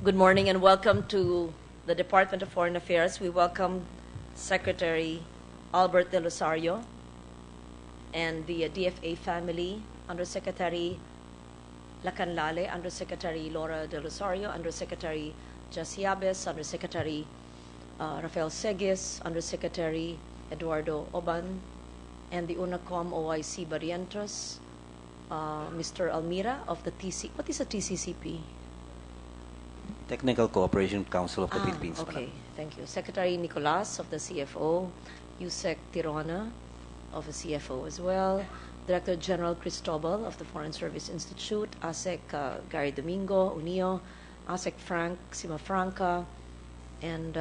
Good morning and welcome to the Department of Foreign Affairs. We welcome Secretary Albert De Rosario and the DFA family, Undersecretary Lacanlale, Undersecretary Laura De Rosario, Undersecretary Jasiabes, Undersecretary Rafael Segues, Undersecretary Eduardo Oban, and the UNACOM OIC Barrientos, Mr. Almira of the TC. What is a TCCP? Technical Cooperation Council of the Philippines. Okay, Madam. thank you. Secretary Nicolas of the CFO, Yusek Tirona of the CFO as well, Director General Cristobal of the Foreign Service Institute, ASEC Gary Domingo, UNIO, ASEC Frank Simafranca, and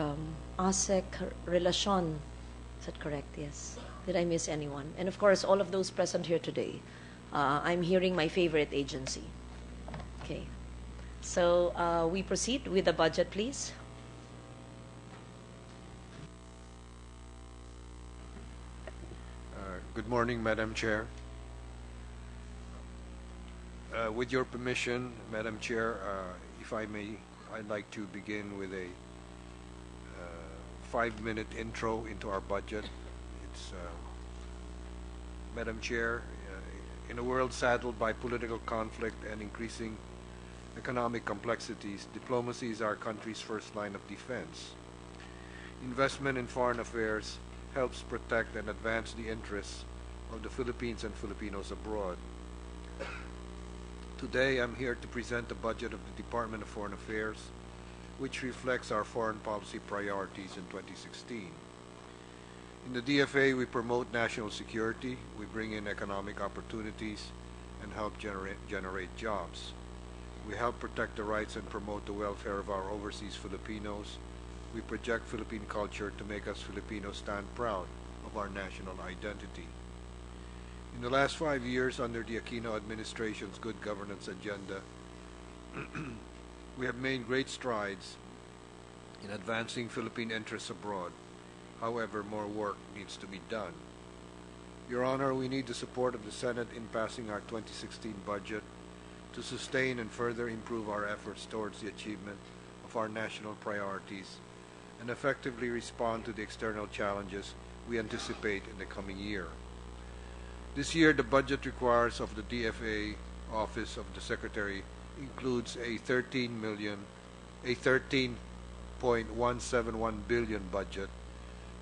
ASEC Relacion. Is that correct? Yes. Did I miss anyone? And of course, all of those present here today. I'm hearing my favorite agency. Okay. So we proceed with the budget, please. Good morning, Madam Chair. With your permission, Madam Chair, if I may, I'd like to begin with a 5-minute intro into our budget. It's, Madam Chair, in a world saddled by political conflict and increasing economic complexities, diplomacy is our country's first line of defense. Investment in foreign affairs helps protect and advance the interests of the Philippines and Filipinos abroad. Today, I'm here to present the budget of the Department of Foreign Affairs, which reflects our foreign policy priorities in 2016. In the DFA, we promote national security, we bring in economic opportunities, and help generate jobs. We help protect the rights and promote the welfare of our overseas Filipinos. We project Philippine culture to make us Filipinos stand proud of our national identity. In the last 5 years, under the Aquino administration's good governance agenda, we have made great strides in advancing Philippine interests abroad. However, more work needs to be done. Your Honor, we need the support of the Senate in passing our 2016 budget to sustain and further improve our efforts towards the achievement of our national priorities and effectively respond to the external challenges we anticipate in the coming year. This year, the budget requires of the DFA Office of the Secretary includes a 13.171 billion budget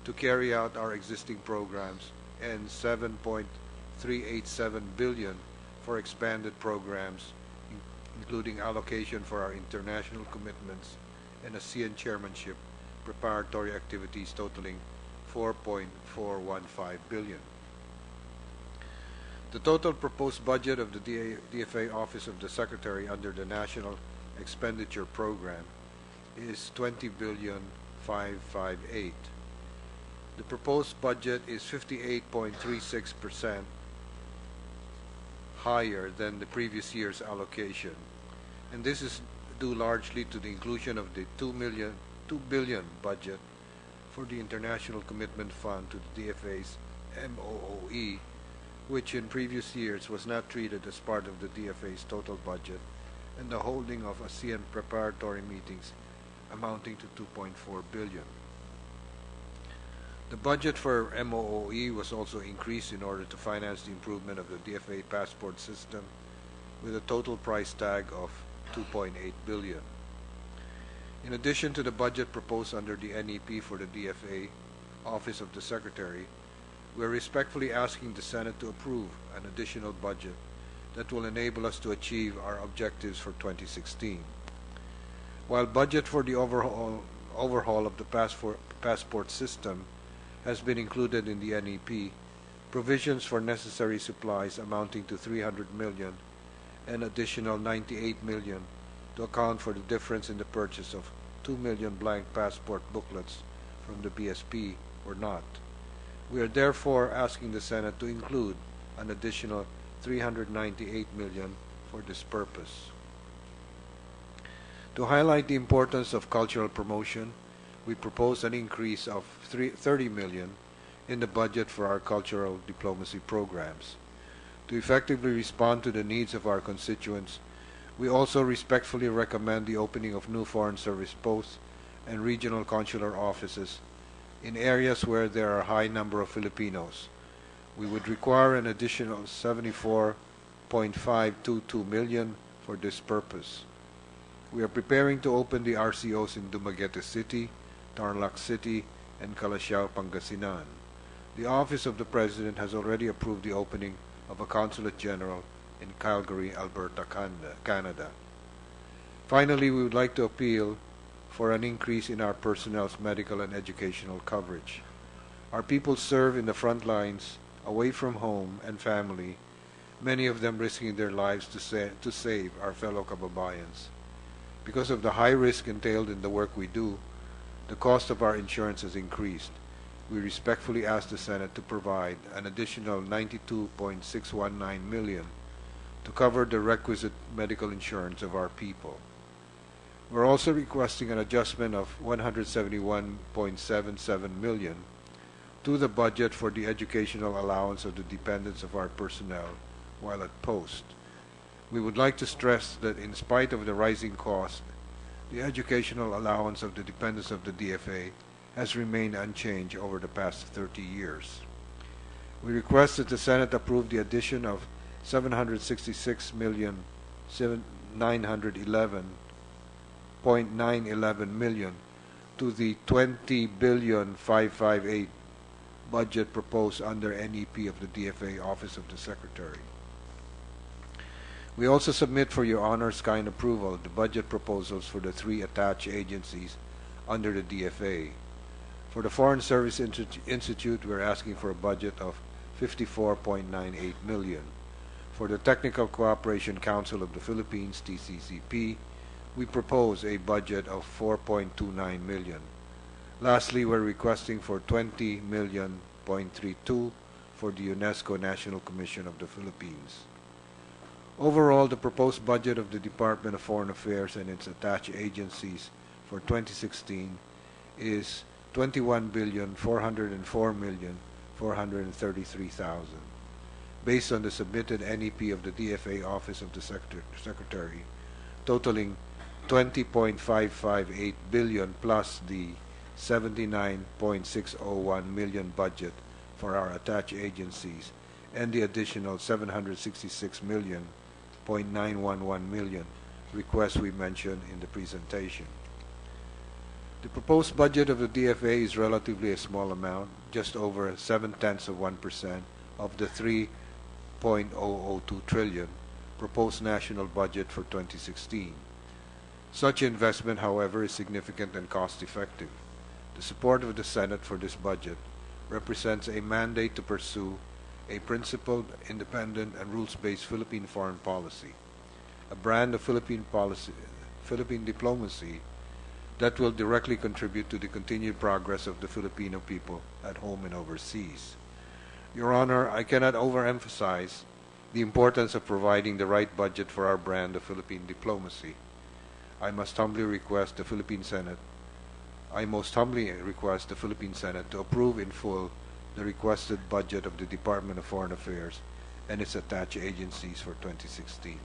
to carry out our existing programs and 7.387 billion for expanded programs, including allocation for our international commitments and ASEAN chairmanship preparatory activities totaling 4.415 billion. The total proposed budget of the DFA Office of the Secretary under the National Expenditure Program is 20,558,000,000. The proposed budget is 58.36% higher than the previous year's allocation, and this is due largely to the inclusion of the 2 billion budget for the International Commitment Fund to the DFA's MOOE, which in previous years was not treated as part of the DFA's total budget, and the holding of ASEAN preparatory meetings amounting to 2.4 billion. The budget for MOOE was also increased in order to finance the improvement of the DFA passport system with a total price tag of 2.8 billion. In addition to the budget proposed under the NEP for the DFA Office of the Secretary, we are respectfully asking the Senate to approve an additional budget that will enable us to achieve our objectives for 2016. While budget for the overhaul of the passport system has been included in the NEP, provisions for necessary supplies amounting to 300 million and additional 98 million to account for the difference in the purchase of 2 million blank passport booklets from the BSP were not. We are therefore asking the Senate to include an additional 398 million for this purpose. To highlight the importance of cultural promotion, we propose an increase of 30 million in the budget for our cultural diplomacy programs. To effectively respond to the needs of our constituents, We also respectfully recommend the opening of new Foreign Service posts and regional consular offices in areas where there are a high number of Filipinos. We would require an additional 74.522 million for this purpose. We are preparing to open the RCOs in Dumaguete City, Tarlac City, and Calasiao, Pangasinan. The Office of the President has already approved the opening of a Consulate General in Calgary, Alberta, Canada. Finally, we would like to appeal for an increase in our personnel's medical and educational coverage. Our people serve in the front lines, away from home and family, many of them risking their lives to save our fellow kababayans. Because of the high risk entailed in the work we do, the cost of our insurance has increased. We respectfully ask the Senate to provide an additional 92.619 million to cover the requisite medical insurance of our people. We're also requesting an adjustment of 171.77 million to the budget for the educational allowance of the dependents of our personnel while at post. We would like to stress that in spite of the rising cost, the educational allowance of the dependents of the DFA has remained unchanged over the past 30 years. We request that the Senate approve the addition of 766,911.911 million to the 20,558 budget proposed under NEP of the DFA Office of the Secretary. We also submit for your honor's kind approval the budget proposals for the three attached agencies under the DFA. For the Foreign Service Institute, we're asking for a budget of 54.98 million. For the Technical Cooperation Council of the Philippines, TCCP, we propose a budget of 4.29 million. Lastly, we're requesting for 20 million point 32 for the UNESCO National Commission of the Philippines. Overall, the proposed budget of the Department of Foreign Affairs and its attached agencies for 2016 is 21,404,433,000. Based on the submitted NEP of the DFA Office of the Secretary, totaling 20.558 billion plus the 79.601 million budget for our attached agencies and the additional 766.911 million requests we mentioned in the presentation. The proposed budget of the DFA is relatively a small amount, just over 0.7% of the 3.002 trillion proposed national budget for 2016. Such investment, however, is significant and cost-effective. The support of the Senate for this budget represents a mandate to pursue a principled, independent, and rules-based Philippine foreign policy, a brand of Philippine diplomacy that will directly contribute to the continued progress of the Filipino people at home and overseas. Your Honor, I cannot overemphasize the importance of providing the right budget for our brand of Philippine diplomacy. I most humbly request the Philippine Senate to approve in full the requested budget of the Department of Foreign Affairs and its attached agencies for 2016.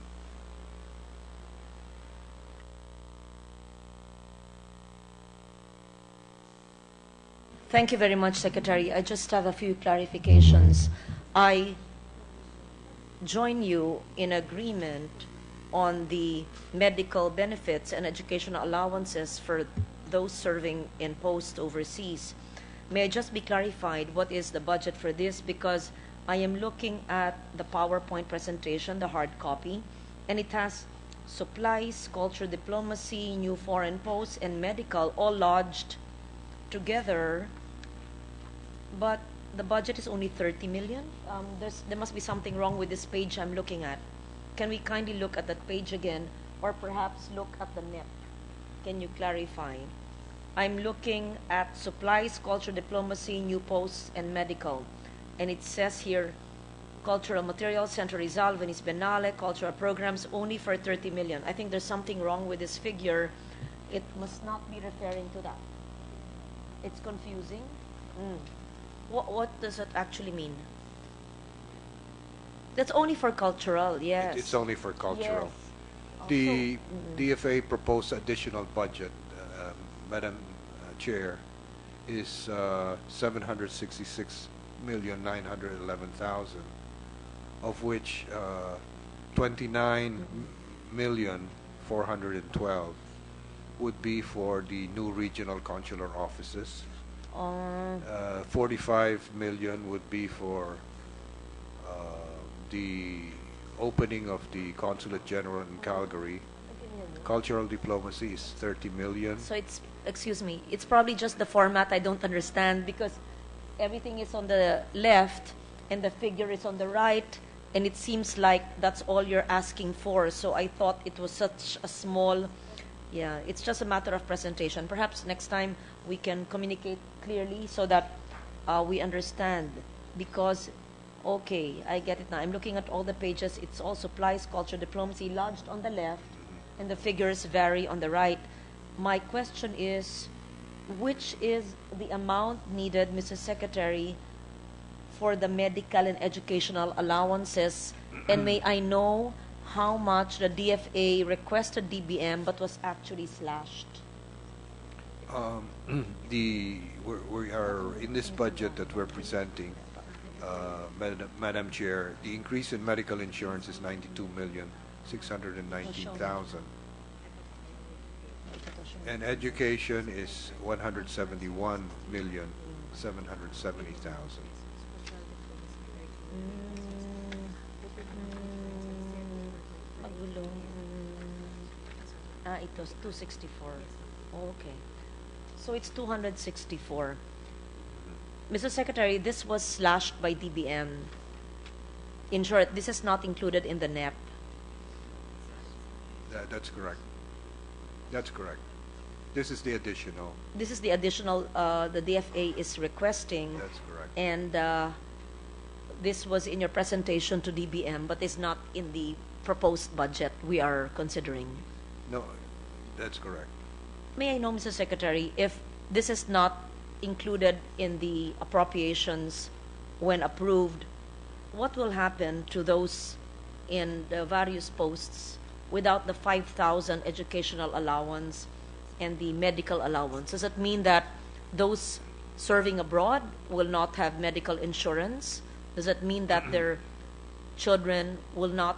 Thank you very much, Secretary. I just have a few clarifications. I join you in agreement on the medical benefits and educational allowances for those serving in post overseas. May I just be clarified what is the budget for this, because I am looking at the PowerPoint presentation, the hard copy, and it has supplies, culture diplomacy, new foreign posts, and medical all lodged together, but the budget is only 30 million. There must be something wrong with this page I'm looking at. Can we kindly look at that page again, or perhaps look at the NEP? Can you clarify? I'm looking at supplies, culture diplomacy, new posts, and medical. And it says here, cultural materials, Centro Rizal, Venice Biennale, cultural programs, only for 30 million. I think there's something wrong with this figure. It must not be referring to that. It's confusing. What does it actually mean? That's only for cultural, yes. It's only for cultural. Yes. The DFA proposed additional budget, Madam Chair, is 766,911,000, of which 29,412 would be for the new regional consular offices. 45 million would be for the opening of the Consulate General in Calgary. Cultural diplomacy is 30 million. So it's, excuse me, it's probably just the format I don't understand, because everything is on the left and the figure is on the right, and it seems like that's all you're asking for. So I thought it was such a small, yeah, it's just a matter of presentation. Perhaps next time we can communicate clearly so that we understand, because, okay, I get it now. I'm looking at all the pages. It's all supplies, culture, diplomacy, lodged on the left, and the figures vary on the right. My question is, which is the amount needed, Mrs. Secretary, for the medical and educational allowances? And may I know how much the DFA requested DBM but was actually slashed? We are in this budget that we're presenting, Madam Chair, the increase in medical insurance is 92,619,000, and education is 171,770,000. Magulo. It was 264. Okay. So it's 264. Mr. Secretary, this was slashed by DBM. In short, this is not included in the NEP. That's correct. That's correct. This is the additional. This is the additional the DFA is requesting. That's correct. And this was in your presentation to DBM, but is not in the proposed budget we are considering. No, that's correct. May I know, Mr. Secretary, if this is not included in the appropriations when approved, what will happen to those in the various posts without the 5,000 educational allowance and the medical allowance? Does it mean that those serving abroad will not have medical insurance? Does it mean that their children will not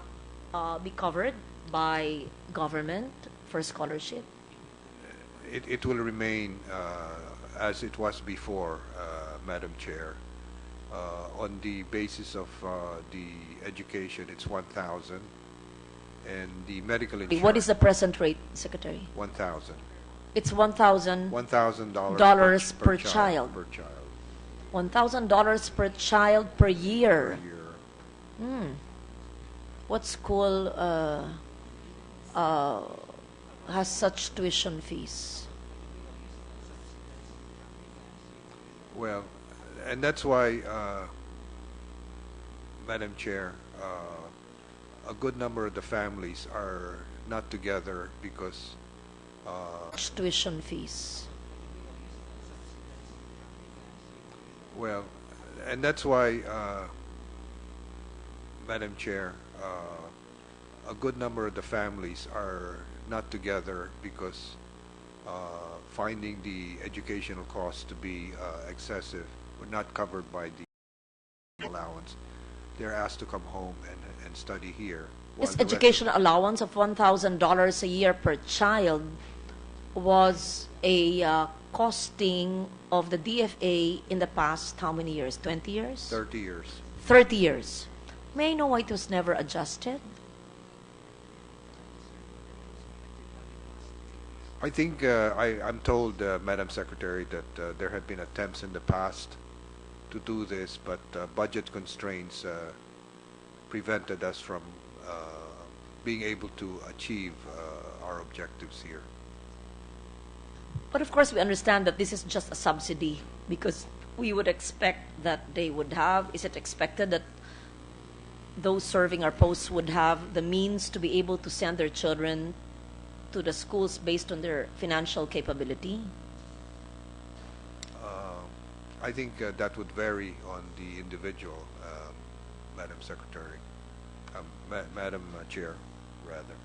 be covered by government for scholarship? It will remain as it was before, Madam Chair. On the basis of the education, it's 1,000, and the medical insurance. What is the present rate, Secretary? 1,000. It's $1,000 $1,000 per child. Per child. $1,000 per child per year. Per year. What school has such tuition fees? Well, and that's why, Madam Chair, a good number of the families are not together because Tuition fees. well, and that's why, Madam Chair, a good number of the families are not together because finding the educational costs to be excessive, or not covered by the allowance. They're asked to come home and study here. while This the rest education allowance of $1,000 a year per child was a costing of the DFA in the past how many years? 20 years? 30 years. 30 years. May I know why it was never adjusted? I think I'm told, Madam Secretary, that there had been attempts in the past to do this, but budget constraints prevented us from being able to achieve our objectives here. But of course, we understand that this is just a subsidy because we would expect that they would have. Is it expected that those serving our posts would have the means to be able to send their children to the schools based on their financial capability? I think that would vary on the individual, Madam Secretary, Madam Chair, rather.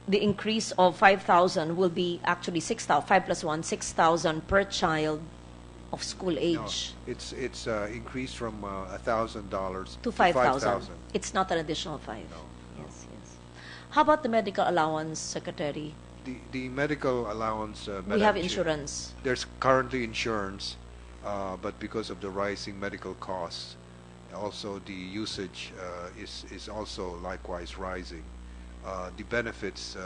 the increase of 5,000 will be actually 6,000, 5 plus 1, 6,000 per child of school No, age it's increased from $1,000 to 5,000. 5,000. It's not an additional 5. No. Yes, yes. How about the medical allowance, Secretary? The medical allowance, We Madam have Chair, insurance. there's currently insurance, but because of the rising medical costs, also the usage is also likewise rising. The benefits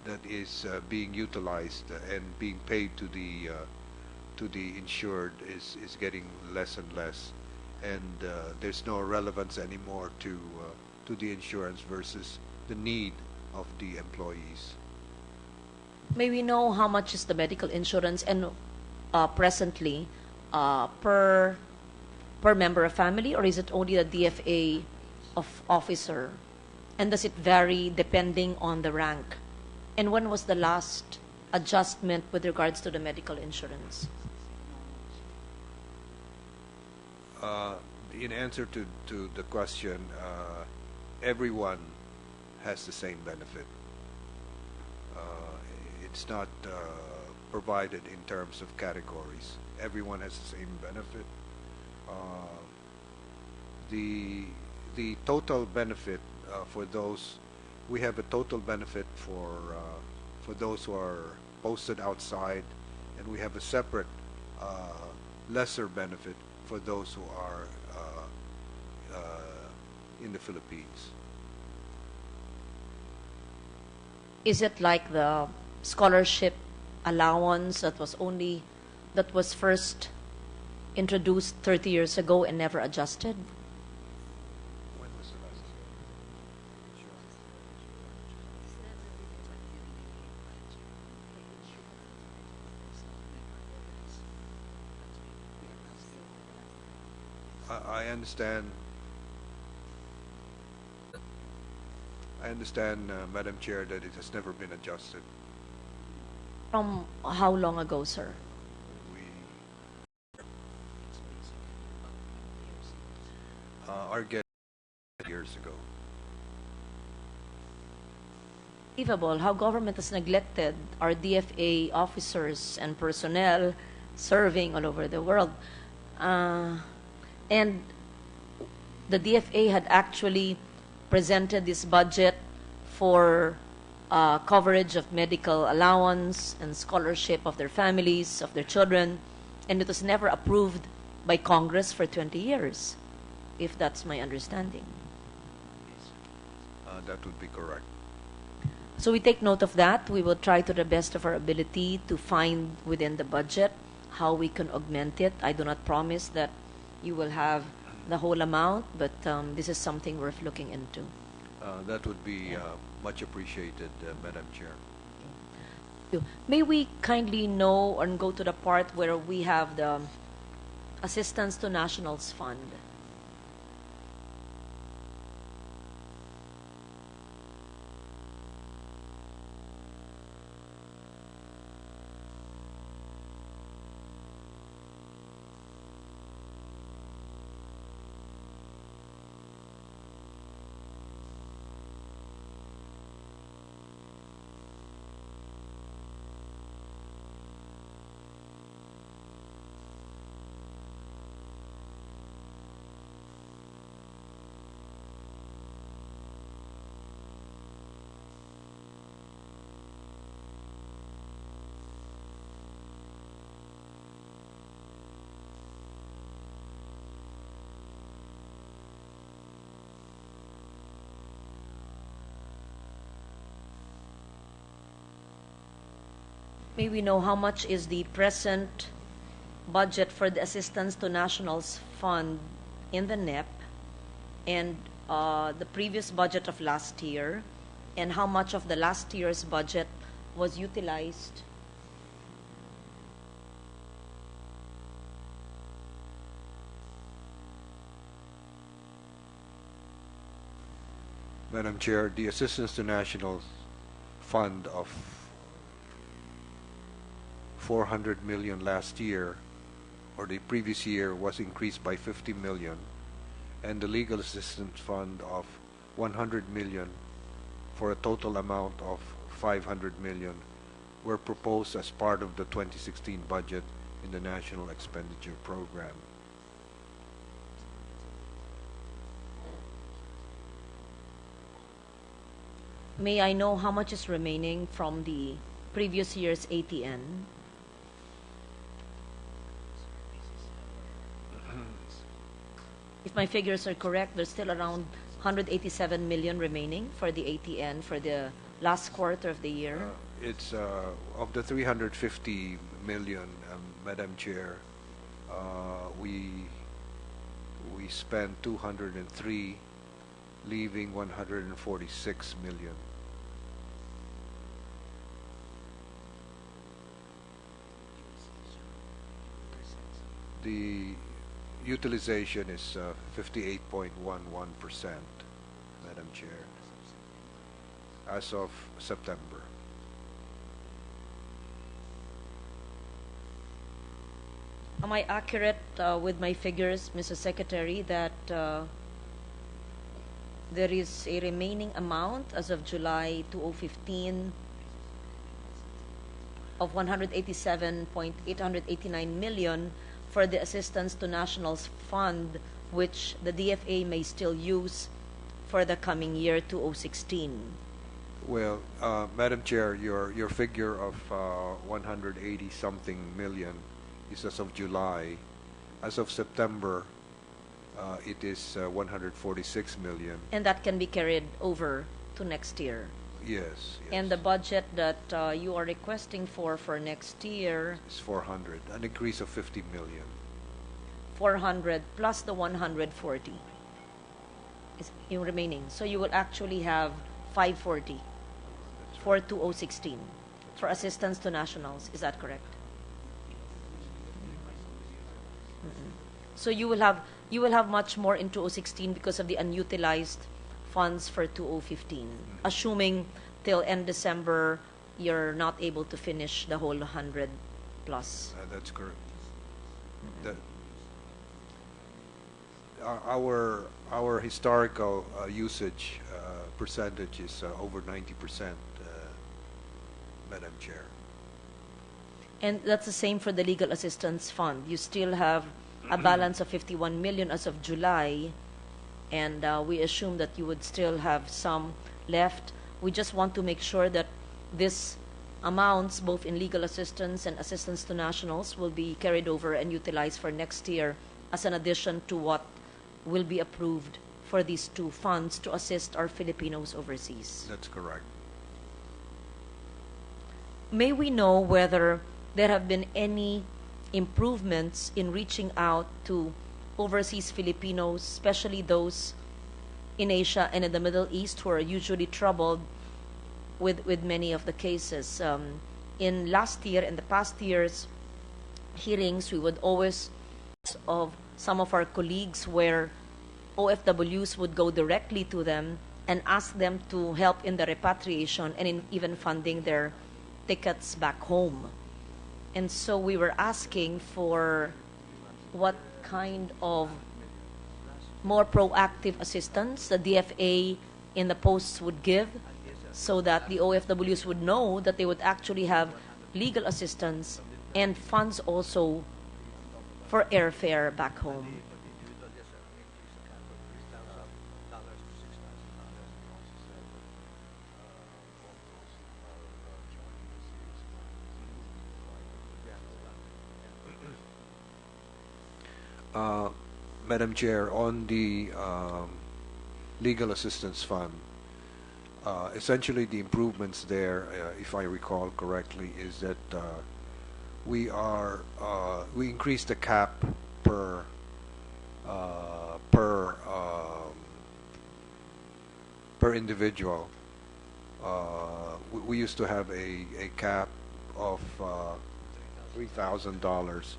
that is being utilized and being paid to the insured is getting less and less, and there's no relevance anymore to the insurance versus the need of the employees. May we know how much is the medical insurance and presently per member of family, or is it only the DFA of officer? And does it vary depending on the rank? And when was the last adjustment with regards to the medical insurance? In answer to the question, everyone has the same benefit. It's not provided in terms of categories. Everyone has the same benefit. The total benefit for those, we have a total benefit for those who are posted outside, and we have a separate lesser benefit for those who are in the Philippines. Is it like the scholarship allowance that was first introduced 30 years ago and never adjusted? When was the last? I understand. Madam Chair, that it has never been adjusted. From how long ago, sir? We are getting years ago. Unbelievable how government has neglected our DFA officers and personnel serving all over the world. And the DFA had actually presented this budget for coverage of medical allowance and scholarship of their families, of their children, and it was never approved by Congress for 20 years, if that's my understanding. That would be correct. So we take note of that. We will try to the best of our ability to find within the budget how we can augment it. I do not promise that you will have the whole amount, but this is something worth looking into. That would be much appreciated, Madam Chair. May we kindly know and go to the part where we have the Assistance to Nationals Fund? May we know how much is the present budget for the Assistance to Nationals Fund in the NEP and the previous budget of last year, and how much of the last year's budget was utilized? Madam Chair, the Assistance to Nationals Fund of 400 million last year, or the previous year, was increased by 50 million, and the Legal Assistance Fund of 100 million for a total amount of 500 million were proposed as part of the 2016 budget in the National Expenditure Program. May I know how much is remaining from the previous year's ATN? If my figures are correct, there's still around 187 million remaining for the ATN for the last quarter of the year. It's of the 350 million, Madam Chair. We spent 203, leaving 146 million. The utilization is 58.11%, Madam Chair, as of September. Am I accurate with my figures, Mr. Secretary, that there is a remaining amount as of July 2015 of 187.889 million for the Assistance to Nationals Fund, which the DFA may still use for the coming year 2016? Well, Madam Chair, your figure of 180 something million is as of July. As of September, it is 146 million. And that can be carried over to next year. Yes. And the budget that you are requesting for next year is 400, an increase of 50 million. 400 plus the 140 is in remaining. So you will actually have 540 for 2016 for assistance to nationals. Is that correct? So you will have much more in 2016 because of the unutilized funds for 2015, assuming till end December you're not able to finish the whole 100 plus. That's correct. That our historical usage percentage is over 90%, Madam Chair. And that's the same for the legal assistance fund. You still have a balance of 51 million as of July, and we assume that you would still have some left. We just want to make sure that this amounts, both in legal assistance and assistance to nationals, will be carried over and utilized for next year as an addition to what will be approved for these two funds to assist our Filipinos overseas. That's correct. May we know whether there have been any improvements in reaching out to overseas Filipinos, especially those in Asia and in the Middle East who are usually troubled with many of the cases. In last year and the past year's hearings, we would always of some of our colleagues where OFWs would go directly to them and ask them to help in the repatriation and in even funding their tickets back home. And so we were asking for what kind of more proactive assistance the DFA in the posts would give so that the OFWs would know that they would actually have legal assistance and funds also for airfare back home. Madam Chair, on the legal assistance fund, essentially the improvements there, if I recall correctly, is that we increased the cap per individual. We used to have a cap of $3,000.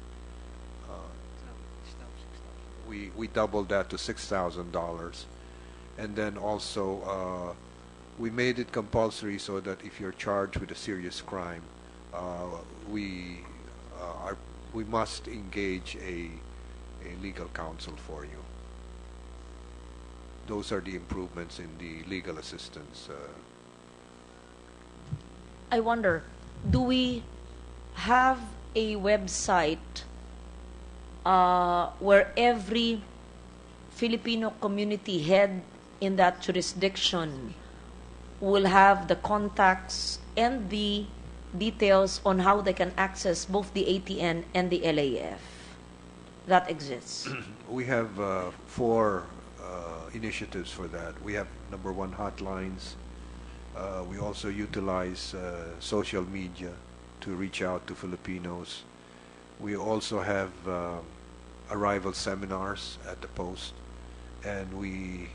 We doubled that to $6,000, and then also we made it compulsory so that if you're charged with a serious crime, we must engage a legal counsel for you. Those are the improvements in the legal assistance I wonder, do we have a website where every Filipino community head in that jurisdiction will have the contacts and the details on how they can access both the ATN and the LAF? That exists. We have four initiatives for that. We have number one, hotlines. We also utilize social media to reach out to Filipinos. We also have arrival seminars at the post, and we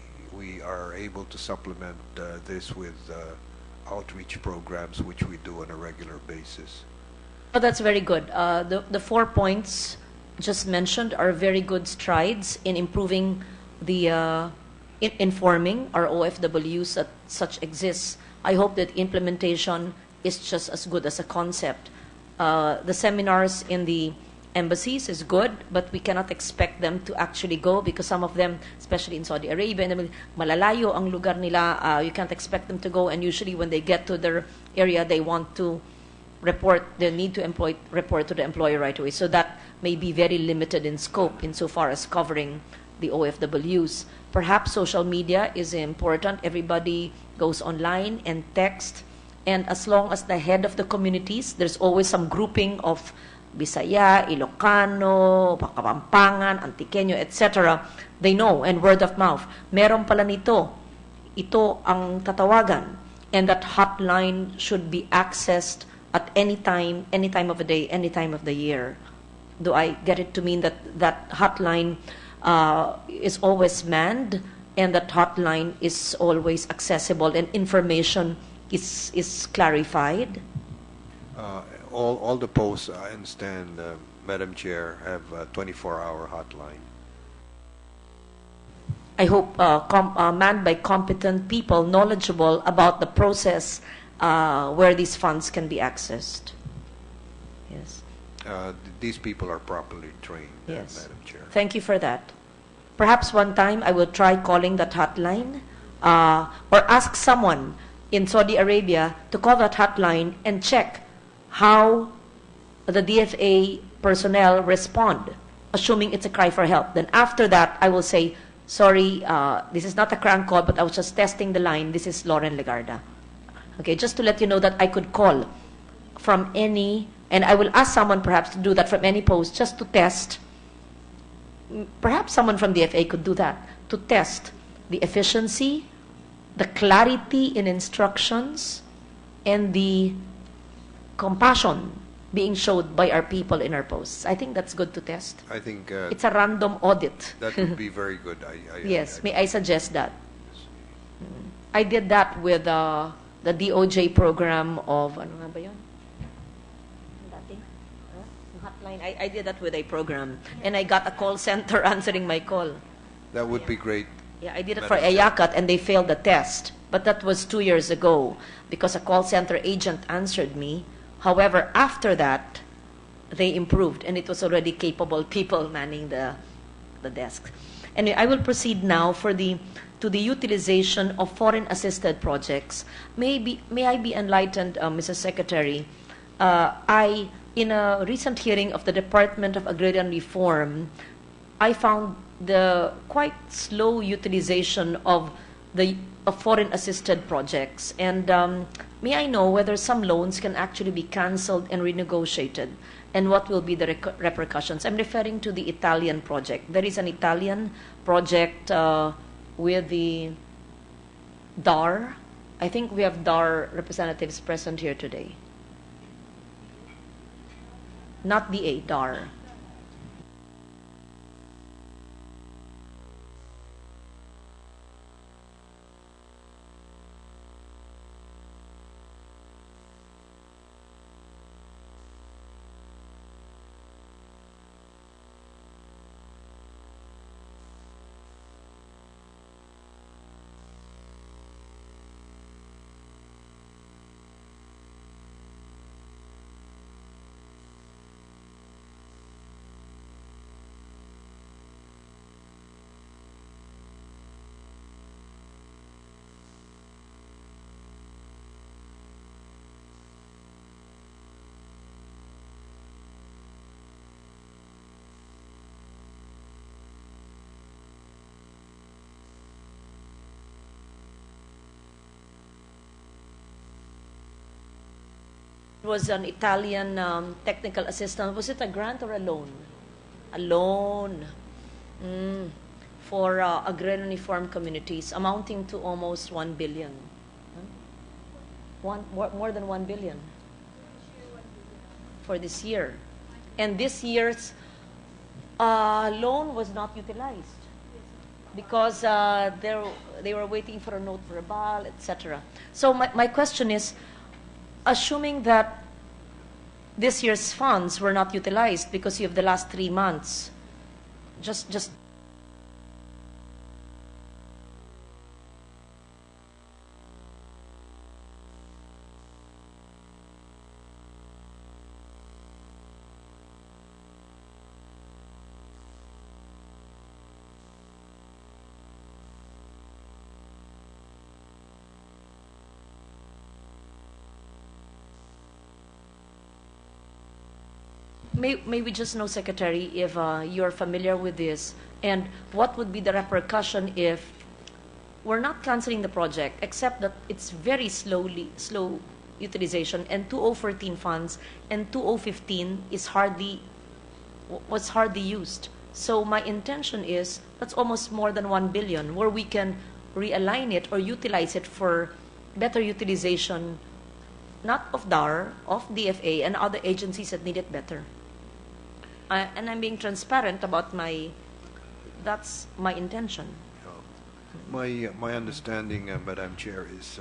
are able to supplement this with outreach programs, which we do on a regular basis. Oh, that's very good. The 4 points just mentioned are very good strides in improving the informing our OFWs that such exists. I hope that implementation is just as good as a concept. The seminars in the embassies is good, but we cannot expect them to actually go because some of them, especially in Saudi Arabia, malalayo ang lugar nila. You can't expect them to go, and usually when they get to their area, they want to report. They need to report to the employer right away. So that may be very limited in scope insofar as covering the OFWs. Perhaps social media is important. Everybody goes online and text, and as long as the head of the communities, there's always some grouping of Bisaya, Ilocano, Kapampangan, Antiqueño, etc. They know, and word of mouth. Meron pala nito. Ito ang tatawagan. And that hotline should be accessed at any time of the day, any time of the year. Do I get it to mean that that hotline is always manned, and that hotline is always accessible, and information is clarified? All the posts, I understand, Madam Chair, have a 24-hour hotline. I hope manned by competent people knowledgeable about the process where these funds can be accessed. Yes. These people are properly trained, Yes. Madam Chair. Thank you for that. Perhaps one time I will try calling that hotline or ask someone in Saudi Arabia to call that hotline and check how the DFA personnel respond, assuming it's a cry for help. Then after that, I will say, sorry, this is not a crank call, but I was just testing the line. This is Lauren Legarda. Okay, just to let you know that I could call from any, and I will ask someone perhaps to do that from any post just to test. Perhaps someone from the DFA could do that, to test the efficiency, the clarity in instructions, and the compassion being showed by our people in our posts. I think that's good to test. I think It's a random audit. that would be very good. Yes, may I suggest that? I did that with the DOJ program of, ano nga ba yun? Dati? Yung hotline. I did that with a program. And I got a call center answering my call. That would be great. Yeah, I did it Madam for Chair. Ayakat, and they failed the test. But that was 2 years ago because a call center agent answered me. However, after that, they improved, and it was already capable people manning the desk. Anyway, I will proceed now to the utilization of foreign-assisted projects. May I be enlightened, Mrs. Secretary? In a recent hearing of the Department of Agrarian Reform, I found the quite slow utilization of foreign-assisted projects. And may I know whether some loans can actually be canceled and renegotiated, and what will be the repercussions? I'm referring to the Italian project. There is an Italian project with the DAR. I think we have DAR representatives present here today. Not DA, DAR. was an Italian technical assistant. Was it a grant or a loan? A loan for agrarian farm communities amounting to almost 1 billion. More than 1 billion for this year. And this year's loan was not utilized because they were waiting for a note verbal, etc. So my question is, assuming that this year's funds were not utilized because you have the last 3 months, just May we just know, Secretary, if you're familiar with this, and what would be the repercussion if we're not canceling the project, except that it's very slow utilization, and 2014 funds and 2015 was hardly used. So my intention is that's almost more than 1 billion, where we can realign it or utilize it for better utilization, not of DAR, of DFA, and other agencies that need it better. And I'm being transparent about that's my intention. My understanding, Madam Chair, is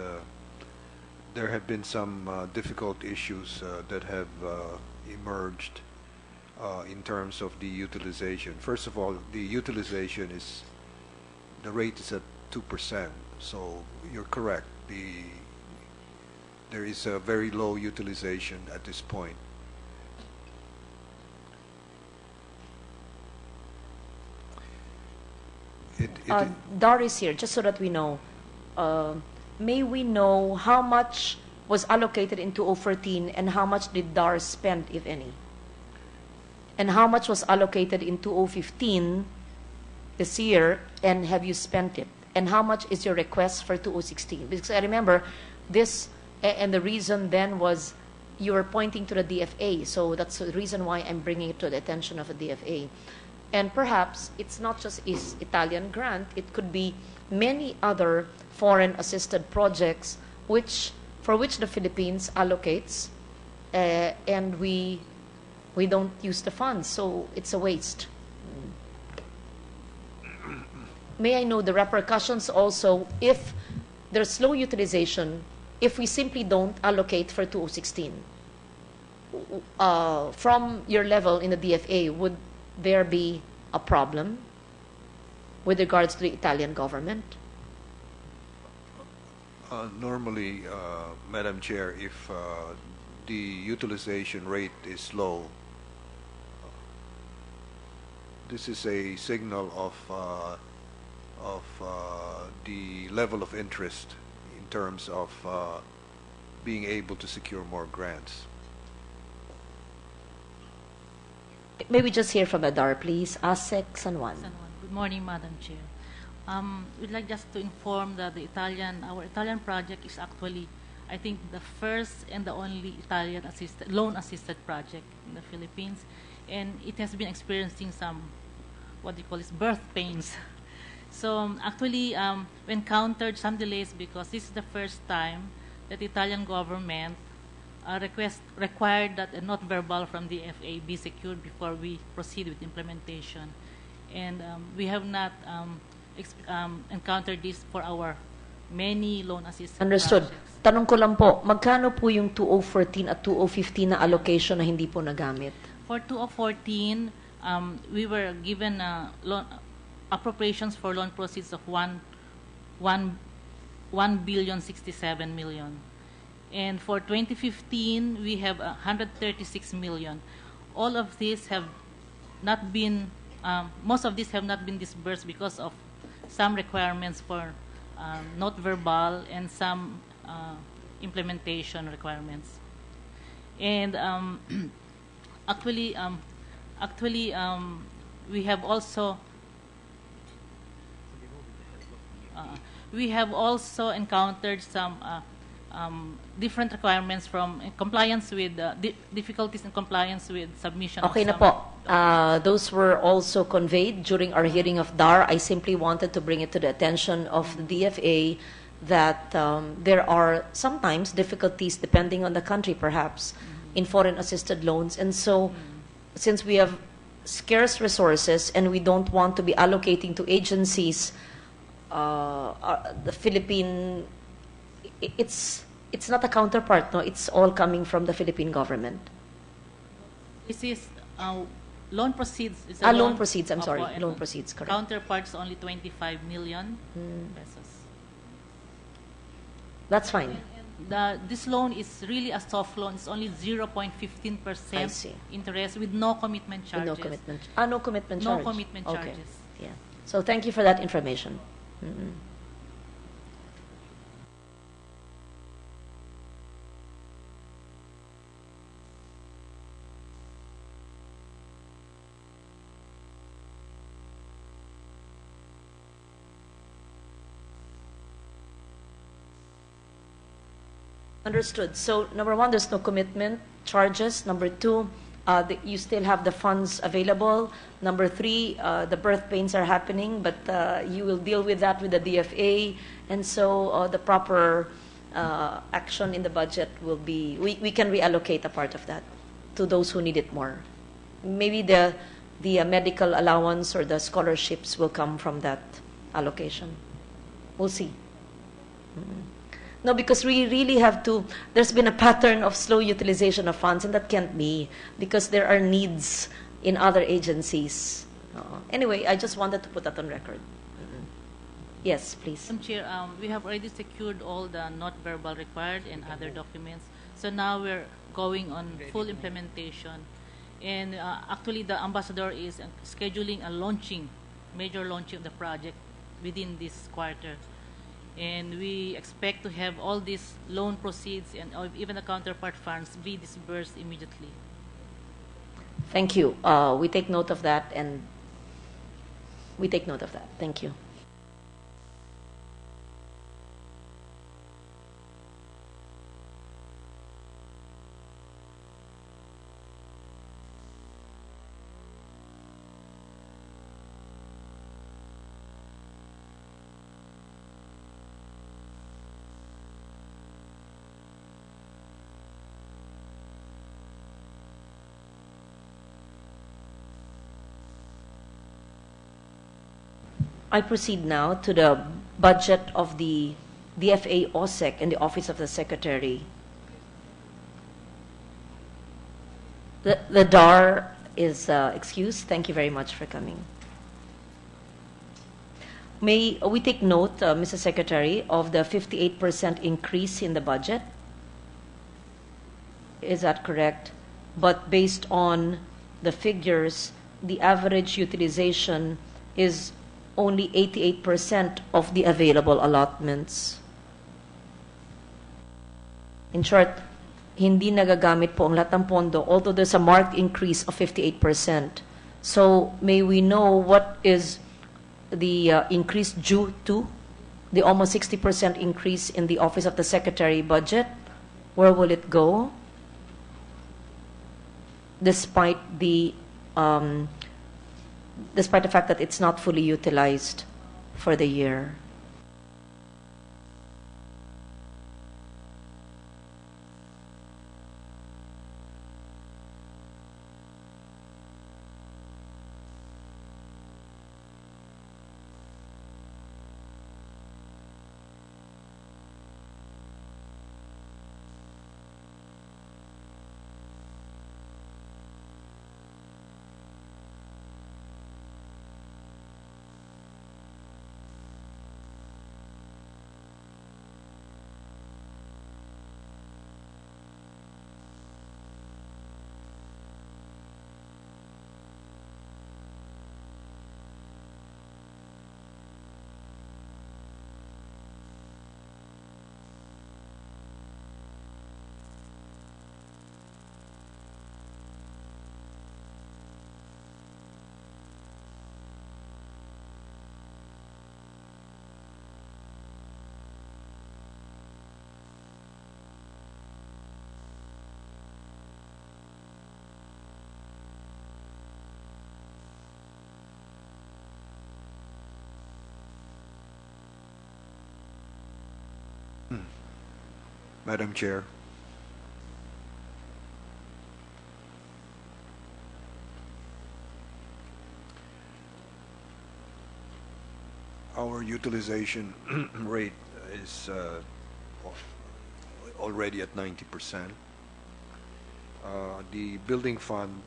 there have been some difficult issues that have emerged in terms of the utilization. First of all, the utilization the rate is at 2%, so you're correct. There is a very low utilization at this point. DAR is here, just so that we know. May we know how much was allocated in 2014 and how much did DAR spend, if any? And how much was allocated in 2015 this year, and have you spent it? And how much is your request for 2016? Because I remember this, and the reason then was you were pointing to the DFA, so that's the reason why I'm bringing it to the attention of the DFA. And perhaps it's not just Italian grant, it could be many other foreign assisted projects for which the Philippines allocates, and we don't use the funds, so it's a waste. May I know the repercussions also if there's slow utilization, if we simply don't allocate for 2016? From your level in the DFA, would there be a problem with regards to the Italian government? Normally, Madam Chair, if the utilization rate is low, this is a signal of the level of interest in terms of being able to secure more grants. May we just hear from the DAR, please? ASEC San Juan. Good morning, Madam Chair. We'd like just to inform that our Italian project is actually, I think, the first and the only Italian loan-assisted project in the Philippines, and it has been experiencing some, birth pains. So actually, we encountered some delays because this is the first time that the Italian government required that a note verbal from the FA be secured before we proceed with implementation. And we have not encountered this for our many loan assistance Understood. projects. Tanong ko lang po, magkano po yung 2014 at 2015 na allocation na hindi po nagamit? For 2014, we were given appropriations for loan proceeds of 1,067 million. And for 2015, we have 136 million. All of these have not been, most of these have not been disbursed because of some requirements for note verbal and some implementation requirements. And actually, we have also encountered some different requirements from compliance with difficulties in compliance with submission. Okay of na some po. Those were also conveyed during our hearing of DAR. I simply wanted to bring it to the attention of the DFA that there are sometimes difficulties, depending on the country perhaps, in foreign assisted loans. And so, since we have scarce resources and we don't want to be allocating to agencies, the Philippine, it's not a counterpart, no? It's all coming from the Philippine government. This is loan proceeds. Is Loan proceeds, I'm sorry. and Loan proceeds, correct. Counterparts only 25 million pesos. That's fine. This loan is really a soft loan. It's only I 0.15% see. interest with no commitment With charges. no commitment. No commitment No charge. commitment Okay. charges. Yeah. So thank you for that information. Mm-mm. Understood. So number one, there's no commitment charges. Number two, you still have the funds available. Number three, the birth pains are happening, but you will deal with that with the DFA. And so the proper action in the budget will be, we can reallocate a part of that to those who need it more. Maybe the medical allowance or the scholarships will come from that allocation. We'll see. No, because we really have to, there's been a pattern of slow utilization of funds, and that can't be because there are needs in other agencies. Anyway, I just wanted to put that on record. Yes, please. Madam Chair, we have already secured all the not verbal required and other documents. So now we're going on full implementation. And actually, the ambassador is scheduling a major launching of the project within this quarter. And we expect to have all these loan proceeds and even the counterpart funds be disbursed immediately. Thank you. We take note of that, and we take note of that. Thank you. I proceed now to the budget of the DFA OSEC and the Office of the Secretary. The DAR is excused. Thank you very much for coming. May we take note, Mr. Secretary, of the 58% increase in the budget? Is that correct? But based on the figures, the average utilization is only 88% of the available allotments. In short, hindi nagagamit po ang lahat ng pondo, although there's a marked increase of 58%. So may we know what is the increase due to? The almost 60% increase in the Office of the Secretary budget? Where will it go? Despite the fact that it's not fully utilized for the year. Madam Chair. Our utilization rate is already at 90%. The building fund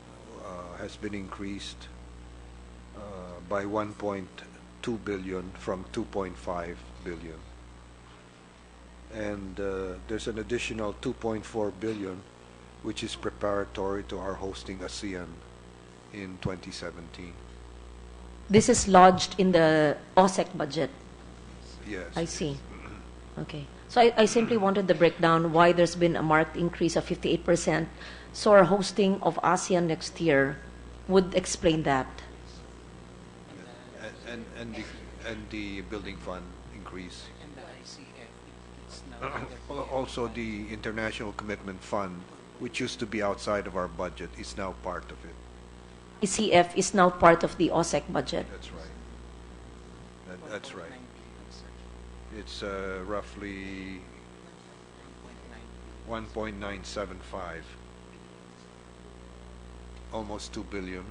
has been increased by 1.2 billion from 2.5 billion. And there's an additional 2.4 billion which is preparatory to our hosting ASEAN in 2017. This is lodged in the OSEC budget. Yes. I see. Okay. So I simply wanted the breakdown why there's been a marked increase of 58%. So our hosting of ASEAN next year would explain that. And the building fund increase. Also, the International Commitment Fund, which used to be outside of our budget, is now part of it. ECF is now part of the OSEC budget. That's right. That's right. It's roughly 1.975, almost 2 billion.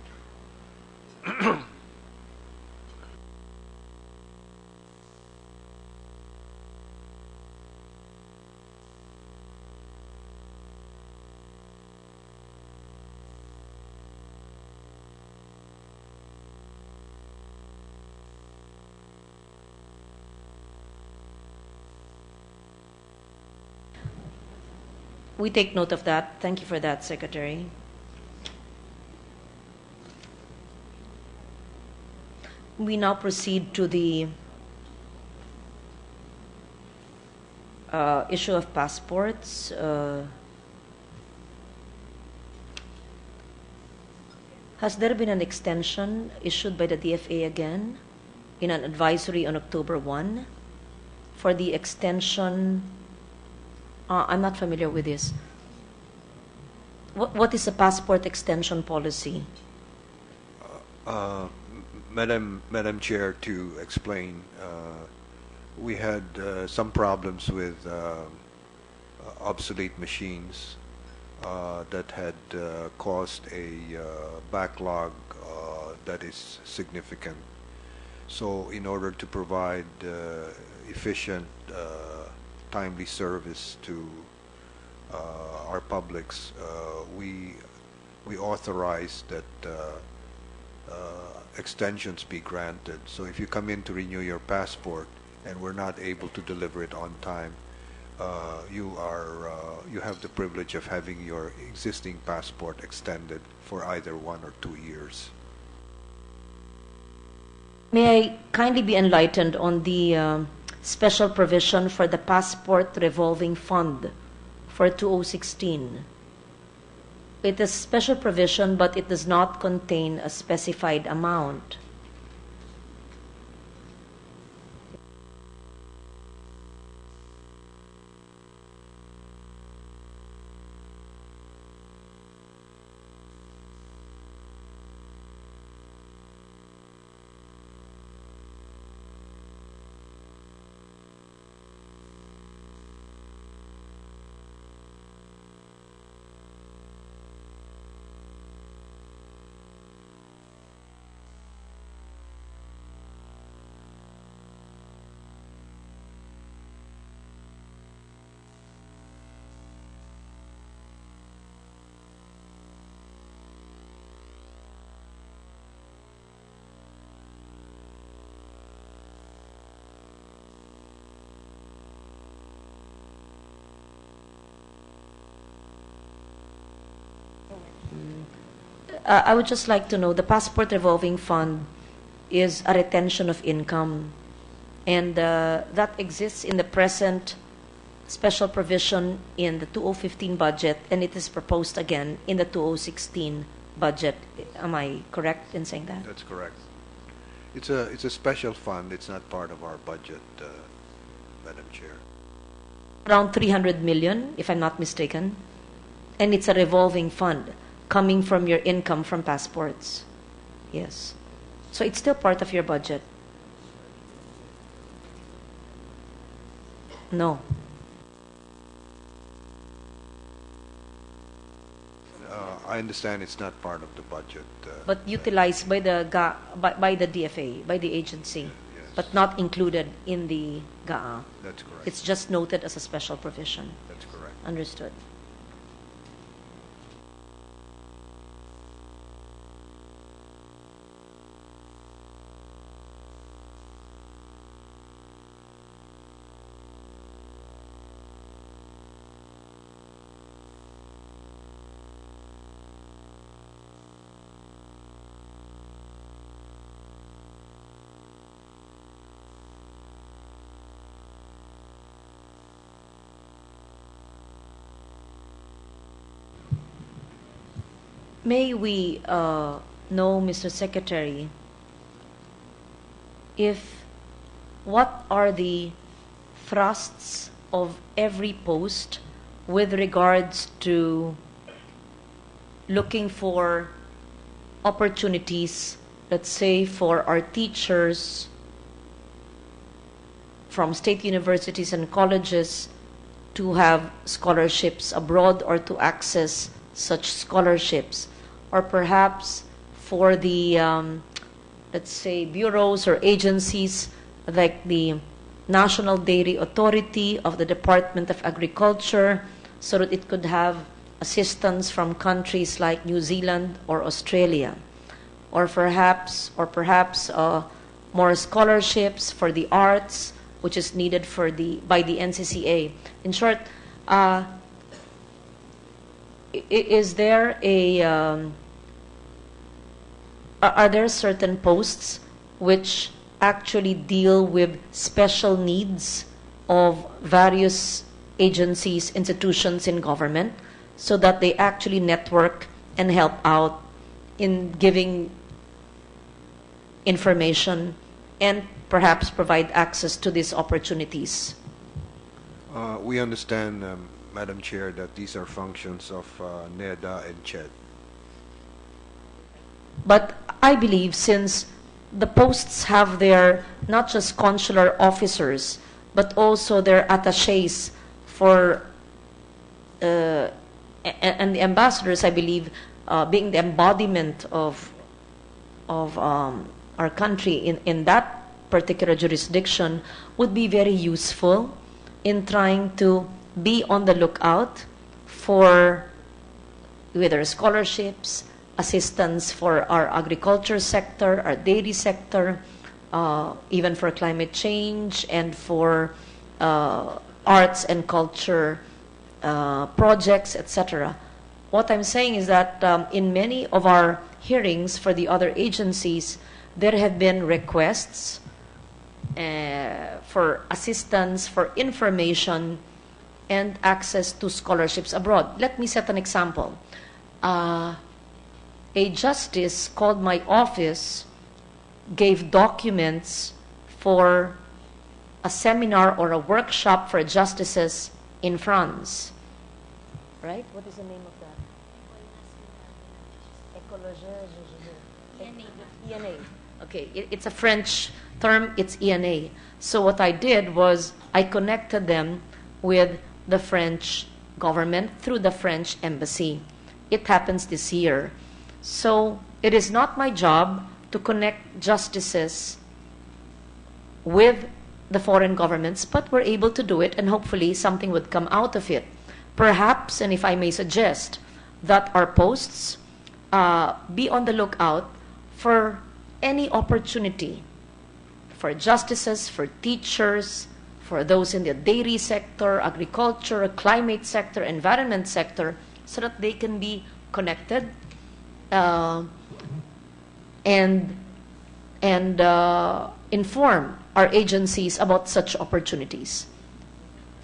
We take note of that. Thank you for that, Secretary. We now proceed to the issue of passports. Has there been an extension issued by the DFA again in an advisory on October 1 for the extension? I'm not familiar with this. What is a passport extension policy? Madam Chair, to explain, we had some problems with obsolete machines that had caused a backlog that is significant. So in order to provide efficient, timely service to our publics, we authorize that extensions be granted. So if you come in to renew your passport and we're not able to deliver it on time, you have the privilege of having your existing passport extended for either 1 or 2 years. May I kindly be enlightened on the special provision for the passport revolving fund for 2016? It is special provision, but it does not contain a specified amount. I would just like to know, the passport revolving fund is a retention of income, and that exists in the present special provision in the 2015 budget, and it is proposed again in the 2016 budget. Am I correct in saying that? That's correct. It's a special fund. It's not part of our budget, Madam Chair. Around 300 million, if I'm not mistaken, and it's a revolving fund coming from your income from passports. Yes. So it's still part of your budget. No. I understand it's not part of the budget. But utilized by the by the DFA, by the agency, Yes. but not included in the GAA. That's correct. It's just noted as a special provision. That's correct. Understood. May we know, Mr. Secretary, if what are the thrusts of every post with regards to looking for opportunities, let's say, for our teachers from state universities and colleges to have scholarships abroad or to access such scholarships, or perhaps for the, let's say, bureaus or agencies like the National Dairy Authority of the Department of Agriculture, so that it could have assistance from countries like New Zealand or Australia, or perhaps more scholarships for the arts, which is needed for by the NCCA. In short, is there are there certain posts which actually deal with special needs of various agencies, institutions in government, so that they actually network and help out in giving information and perhaps provide access to these opportunities? We understand, Madam Chair, that these are functions of NEDA and CHED. But I believe since the posts have their not just consular officers, but also their attachés for, and the ambassadors, I believe, being the embodiment of our country in that particular jurisdiction, would be very useful in trying to be on the lookout for whether scholarships, assistance for our agriculture sector, our dairy sector, even for climate change, and for arts and culture projects, etc. What I'm saying is that in many of our hearings for the other agencies, there have been requests for assistance, for information, and access to scholarships abroad. Let me set an example. A justice called my office, gave documents for a seminar or a workshop for justices in France. Right? What is the name of that? ENA. Okay, it's a French term, it's ENA. So what I did was I connected them with the French government through the French embassy. It happens this year. So it is not my job to connect justices with the foreign governments, but we're able to do it, and hopefully something would come out of it. Perhaps, and if I may suggest, that our posts be on the lookout for any opportunity for justices, for teachers, for those in the dairy sector, agriculture, climate sector, environment sector, so that they can be connected and inform our agencies about such opportunities.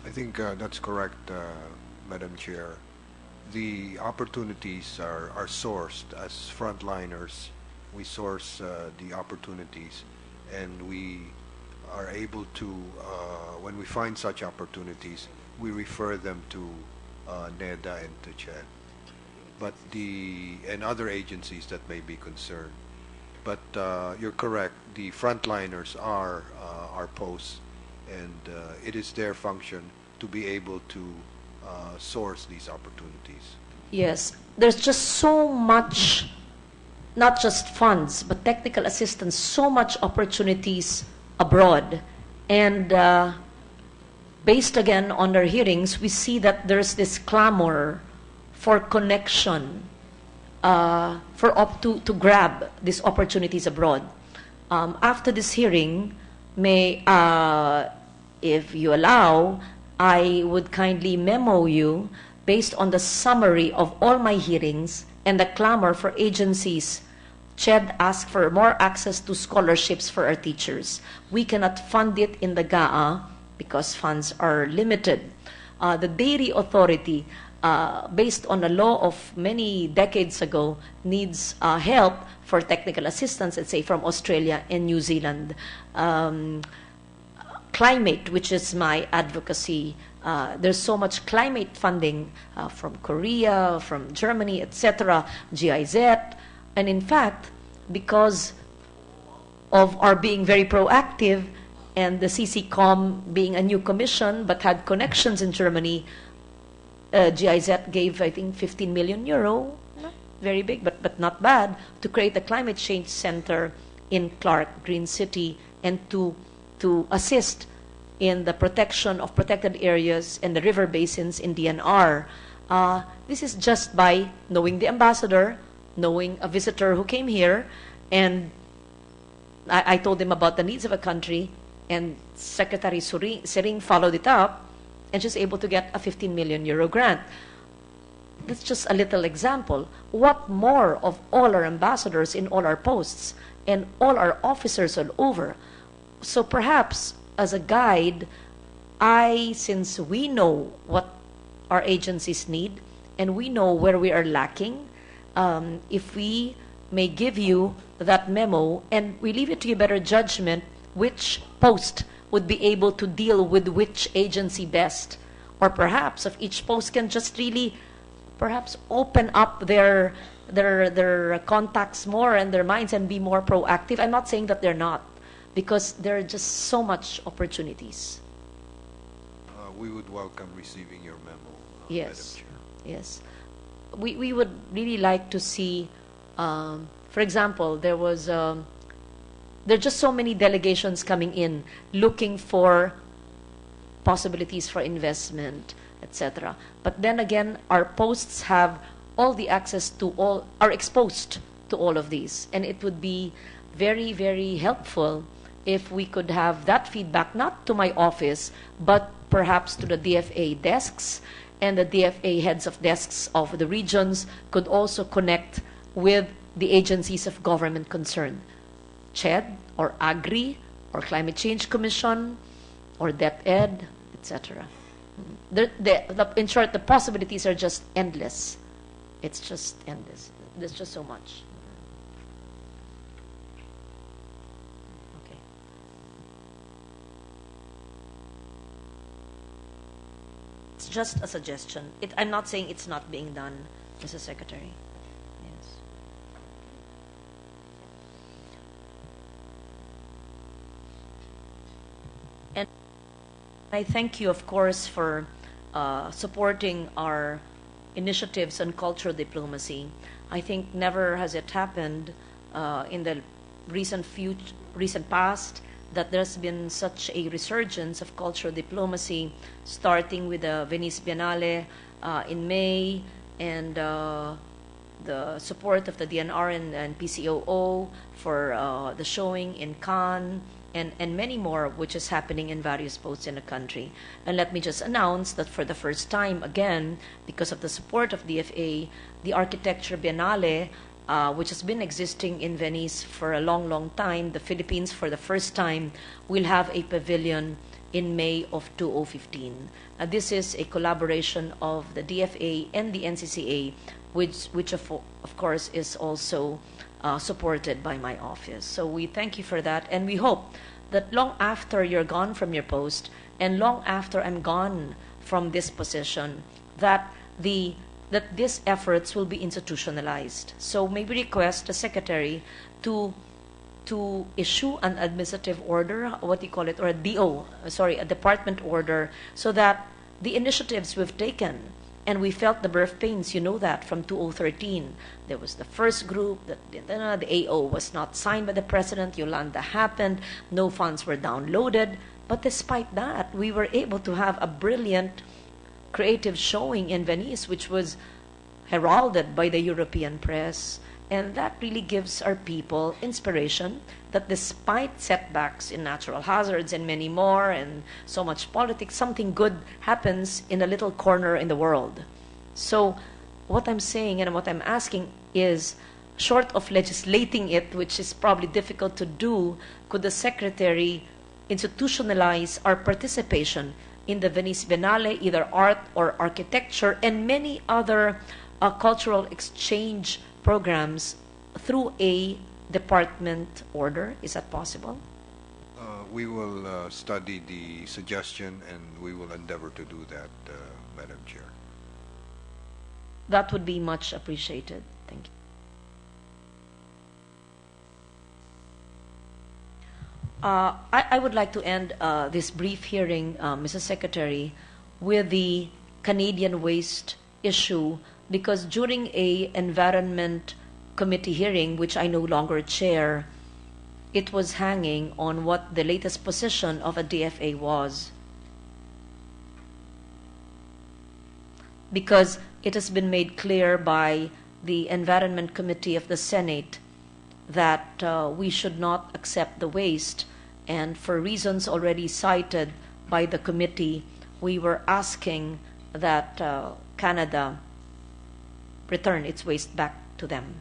I think that's correct, Madam Chair. The opportunities are sourced as frontliners. We source the opportunities, and we are able to, when we find such opportunities, we refer them to NEDA and to CHED, but and other agencies that may be concerned. But you're correct, the frontliners are our posts, and it is their function to be able to source these opportunities. Yes, there's just so much, not just funds, but technical assistance, so much opportunities abroad. And based again on our hearings, we see that there's this clamor for connection, to grab these opportunities abroad. After this hearing, if you allow, I would kindly memo you based on the summary of all my hearings and the clamor for agencies. CHED asked for more access to scholarships for our teachers. We cannot fund it in the GAA because funds are limited. The Dairy Authority, based on a law of many decades ago, needs help for technical assistance, let's say from Australia and New Zealand. Climate, which is my advocacy, there's so much climate funding from Korea, from Germany, etc., GIZ, and in fact, because of our being very proactive and the CCCOM being a new commission but had connections in Germany, GIZ gave, I think, 15 million euro, not very big, but not bad, to create a climate change center in Clark, Green City, and to assist in the protection of protected areas and the river basins in DNR. This is just by knowing the ambassador, knowing a visitor who came here, and I told him about the needs of a country, and Secretary Sering followed it up, and she's able to get a 15 million euro grant. That's just a little example. What more of all our ambassadors in all our posts and all our officers all over? So perhaps as a guide, since we know what our agencies need and we know where we are lacking, if we may give you that memo, and we leave it to your better judgment which post would be able to deal with which agency best, or perhaps if each post can just really perhaps open up their contacts more and their minds and be more proactive. I'm not saying that they're not, because there are just so much opportunities. We would welcome receiving your memo, Yes, Madam Chair. yes. We would really like to see, for example, there are just so many delegations coming in looking for possibilities for investment, etc. But then again, our posts have all the access to all, are exposed to all of these. And it would be very, very helpful if we could have that feedback, not to my office, but perhaps to the DFA desks, and the DFA heads of desks of the regions could also connect with the agencies of government concerned, CHED or AGRI or Climate Change Commission or DepEd, etc. In short, the possibilities are just endless. It's just endless. There's just so much. Okay. It's just a suggestion. I'm not saying it's not being done, Mr. Secretary. Yes. And I thank you, of course, for supporting our initiatives on cultural diplomacy. I think never has it happened in the recent past that there's been such a resurgence of cultural diplomacy, starting with the Venice Biennale in May, and the support of the DNR and PCOO for the showing in Cannes, and many more, which is happening in various posts in the country. And let me just announce that for the first time, again, because of the support of DFA, the Architecture Biennale, which has been existing in Venice for a long, long time, the Philippines for the first time will have a pavilion in May of 2015. This is a collaboration of the DFA and the NCCA, which of course is also supported by my office. So we thank you for that, and we hope that long after you're gone from your post and long after I'm gone from this position, that these efforts will be institutionalized. So may we request the Secretary to issue an administrative order, what do you call it, or a DO, sorry, a department order, so that the initiatives we've taken And we felt the birth pains, you know that, from 2013. There was the first group, the AO was not signed by the president, Yolanda happened, no funds were downloaded. But despite that, we were able to have a brilliant creative showing in Venice, which was heralded by the European press. And that really gives our people inspiration that despite setbacks in natural hazards and many more and so much politics, something good happens in a little corner in the world. So what I'm saying and what I'm asking is, short of legislating it, which is probably difficult to do, could the Secretary institutionalize our participation in the Venice Biennale, either art or architecture, and many other cultural exchange programs through a department order? Is that possible? We will study the suggestion and we will endeavor to do that, Madam Chair. That would be much appreciated. Thank you. I would like to end this brief hearing, Mrs. Secretary, with the Canadian waste issue, because during a Environment Committee hearing, which I no longer chair, it was hanging on what the latest position of a DFA was. Because it has been made clear by the Environment Committee of the Senate that we should not accept the waste, and for reasons already cited by the committee, we were asking that Canada return its waste back to them.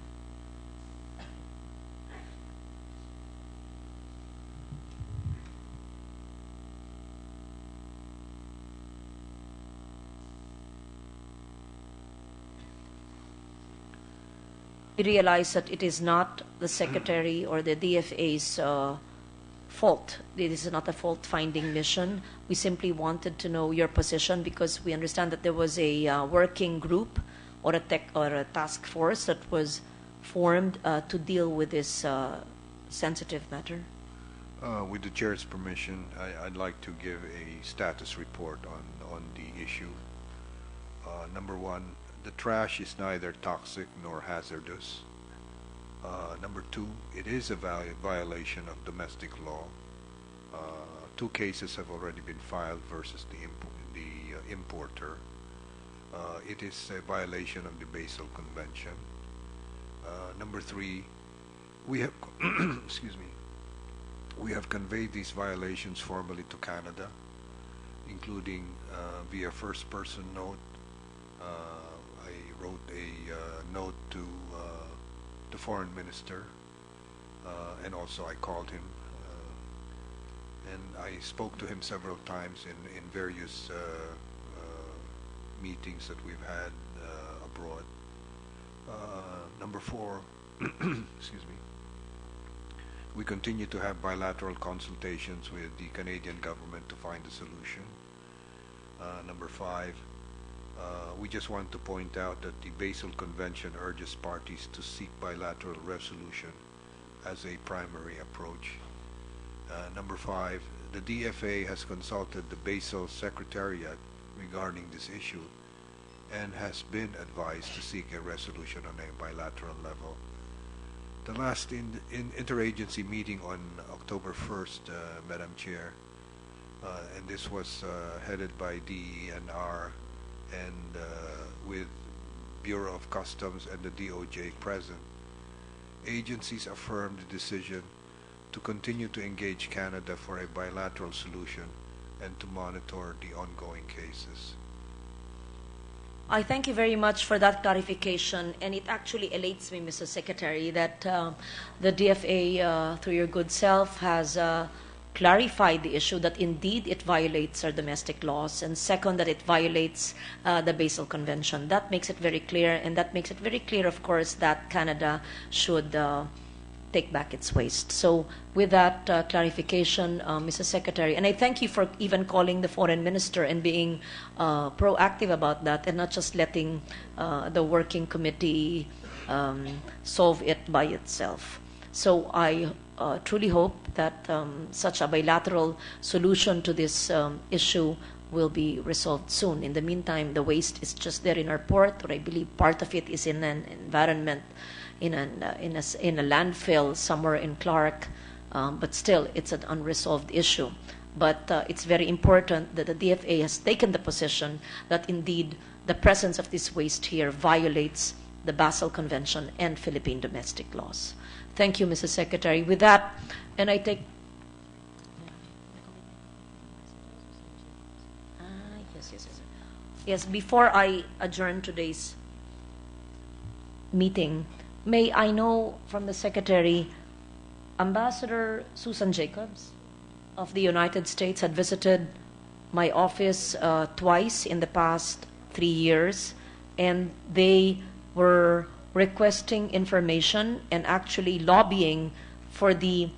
We realize that it is not the Secretary or the DFA's fault. It is not a fault-finding mission. We simply wanted to know your position because we understand that there was a working group or a task force that was formed to deal with this sensitive matter. With the Chair's permission, I'd like to give a status report on the issue. Number one, the trash is neither toxic nor hazardous. Number two, it is a violation of domestic law. 2 cases have already been filed versus the importer. It is a violation of the Basel Convention. Number 3, we have excuse me. We have conveyed these violations formally to Canada, including via first-person note. I wrote a note to the foreign minister, and also I called him, and I spoke to him several times in various meetings that we've had abroad. Number 4, excuse me. We continue to have bilateral consultations with the Canadian government to find a solution. Number 5, we just want to point out that the Basel Convention urges parties to seek bilateral resolution as a primary approach. Number 5, the DFA has consulted the Basel Secretariat regarding this issue and has been advised to seek a resolution on a bilateral level. The last interagency meeting on October 1st, Madam Chair, and this was headed by DENR and with Bureau of Customs and the DOJ present. Agencies affirmed the decision to continue to engage Canada for a bilateral solution and to monitor the ongoing cases. I thank you very much for that clarification, and it actually elates me, Mr. Secretary, that the DFA, through your good self, has clarified the issue that indeed it violates our domestic laws, and second, that it violates the Basel Convention. That makes it very clear, and that makes it very clear, of course, that Canada should take back its waste. So with that clarification, Mr. Secretary, and I thank you for even calling the foreign minister and being proactive about that and not just letting the working committee solve it by itself. So I truly hope that such a bilateral solution to this issue will be resolved soon. In the meantime, the waste is just there in our port, or I believe part of it is in an environment, in a landfill somewhere in Clark, but still it's an unresolved issue. But it's very important that the DFA has taken the position that indeed the presence of this waste here violates the Basel Convention and Philippine domestic laws. Thank you, Mrs. Secretary. With that, and I take... Yes, before I adjourn today's meeting, may I know from the Secretary, Ambassador Susan Jacobs of the United States had visited my office twice in the past 3 years, and they were requesting information and actually lobbying for the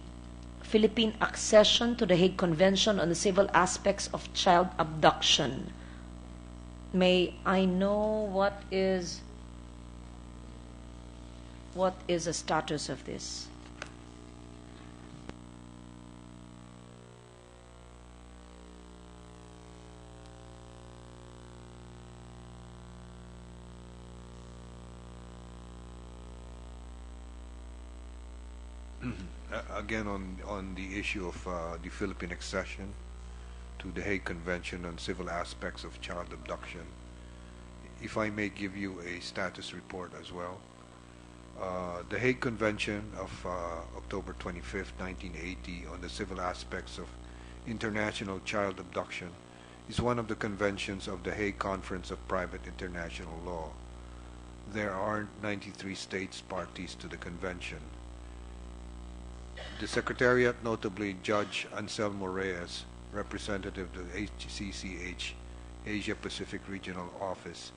Philippine accession to the Hague Convention on the Civil Aspects of Child Abduction. May I know what is the status of this? Again, on the issue of the Philippine accession to the Hague Convention on Civil Aspects of Child Abduction, if I may give you a status report as well. The Hague Convention of October 25th, 1980 on the civil aspects of international child abduction is one of the conventions of the Hague Conference of Private International Law. There are 93 states parties to the convention. The Secretariat, notably Judge Anselmo Reyes, representative of the HCCH Asia Pacific Regional Office,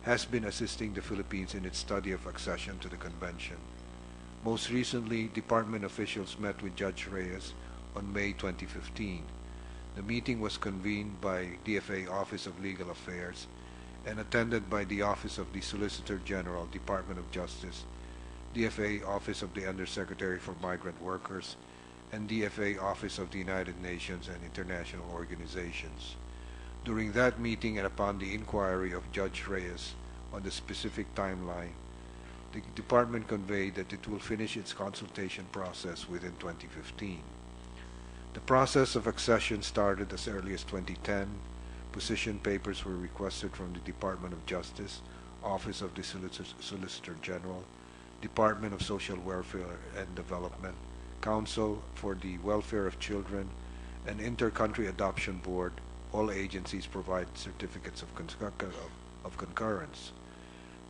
has been assisting the Philippines in its study of accession to the convention. Most recently, department officials met with Judge Reyes on May 2015. The meeting was convened by DFA Office of Legal Affairs and attended by the Office of the Solicitor General, Department of Justice, DFA Office of the Undersecretary for Migrant Workers, and DFA Office of the United Nations and international organizations. During that meeting and upon the inquiry of Judge Reyes on the specific timeline, the department conveyed that it will finish its consultation process within 2015. The process of accession started as early as 2010. Position papers were requested from the Department of Justice, Office of the Solicitor General, Department of Social Welfare and Development, Council for the Welfare of Children, and Inter-Country Adoption Board. All agencies provide certificates of concurrence.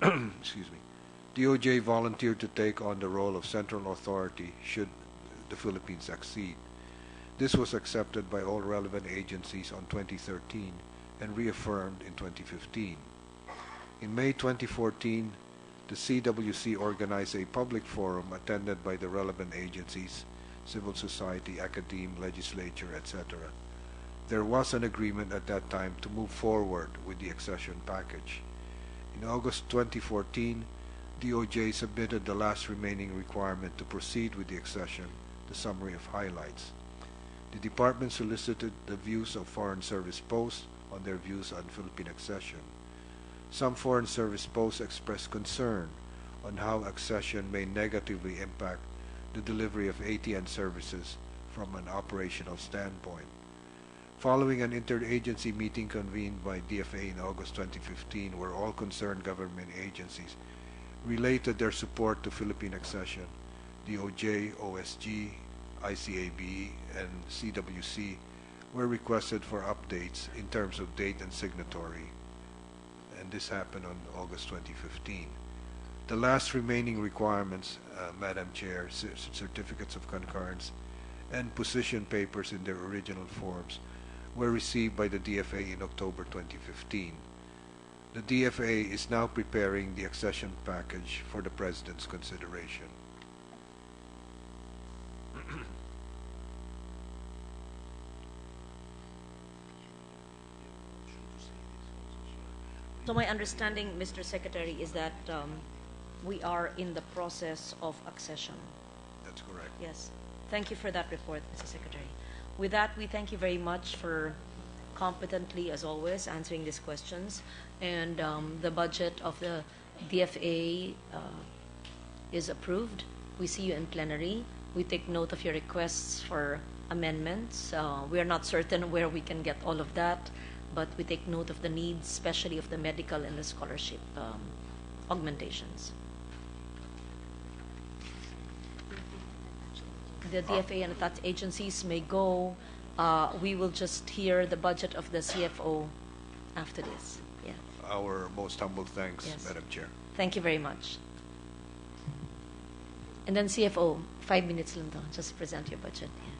Excuse me. DOJ volunteered to take on the role of central authority should the Philippines accede. This was accepted by all relevant agencies on 2013 and reaffirmed in 2015. In May 2014, the CWC organized a public forum attended by the relevant agencies, civil society, academe, legislature, etc. There was an agreement at that time to move forward with the accession package. In August 2014, DOJ submitted the last remaining requirement to proceed with the accession, the summary of highlights. The department solicited the views of Foreign Service posts on their views on Philippine accession. Some Foreign Service posts expressed concern on how accession may negatively impact the delivery of ATN services from an operational standpoint. Following an interagency meeting convened by DFA in August 2015, where all concerned government agencies related their support to Philippine accession, DOJ, OSG, ICABE, and CWC were requested for updates in terms of date and signatory, and this happened on August 2015. The last remaining requirements, Madam Chair, certificates of concurrence and position papers in their original forms, were received by the DFA in October 2015. The DFA is now preparing the accession package for the President's consideration. So my understanding, Mr. Secretary, is that we are in the process of accession. That's correct. Yes. Thank you for that report, Mr. Secretary. With that, we thank you very much for competently, as always, answering these questions. And the budget of the DFA is approved. We see you in plenary. We take note of your requests for amendments. We are not certain where we can get all of that, but we take note of the needs, especially of the medical and the scholarship augmentations. The DFA and attached agencies may go. We will just hear the budget of the CFO after this. Yeah. Our most humble thanks, Yes. Madam Chair. Thank you very much. And then CFO, 5 minutes lang daw, just present your budget. Yeah.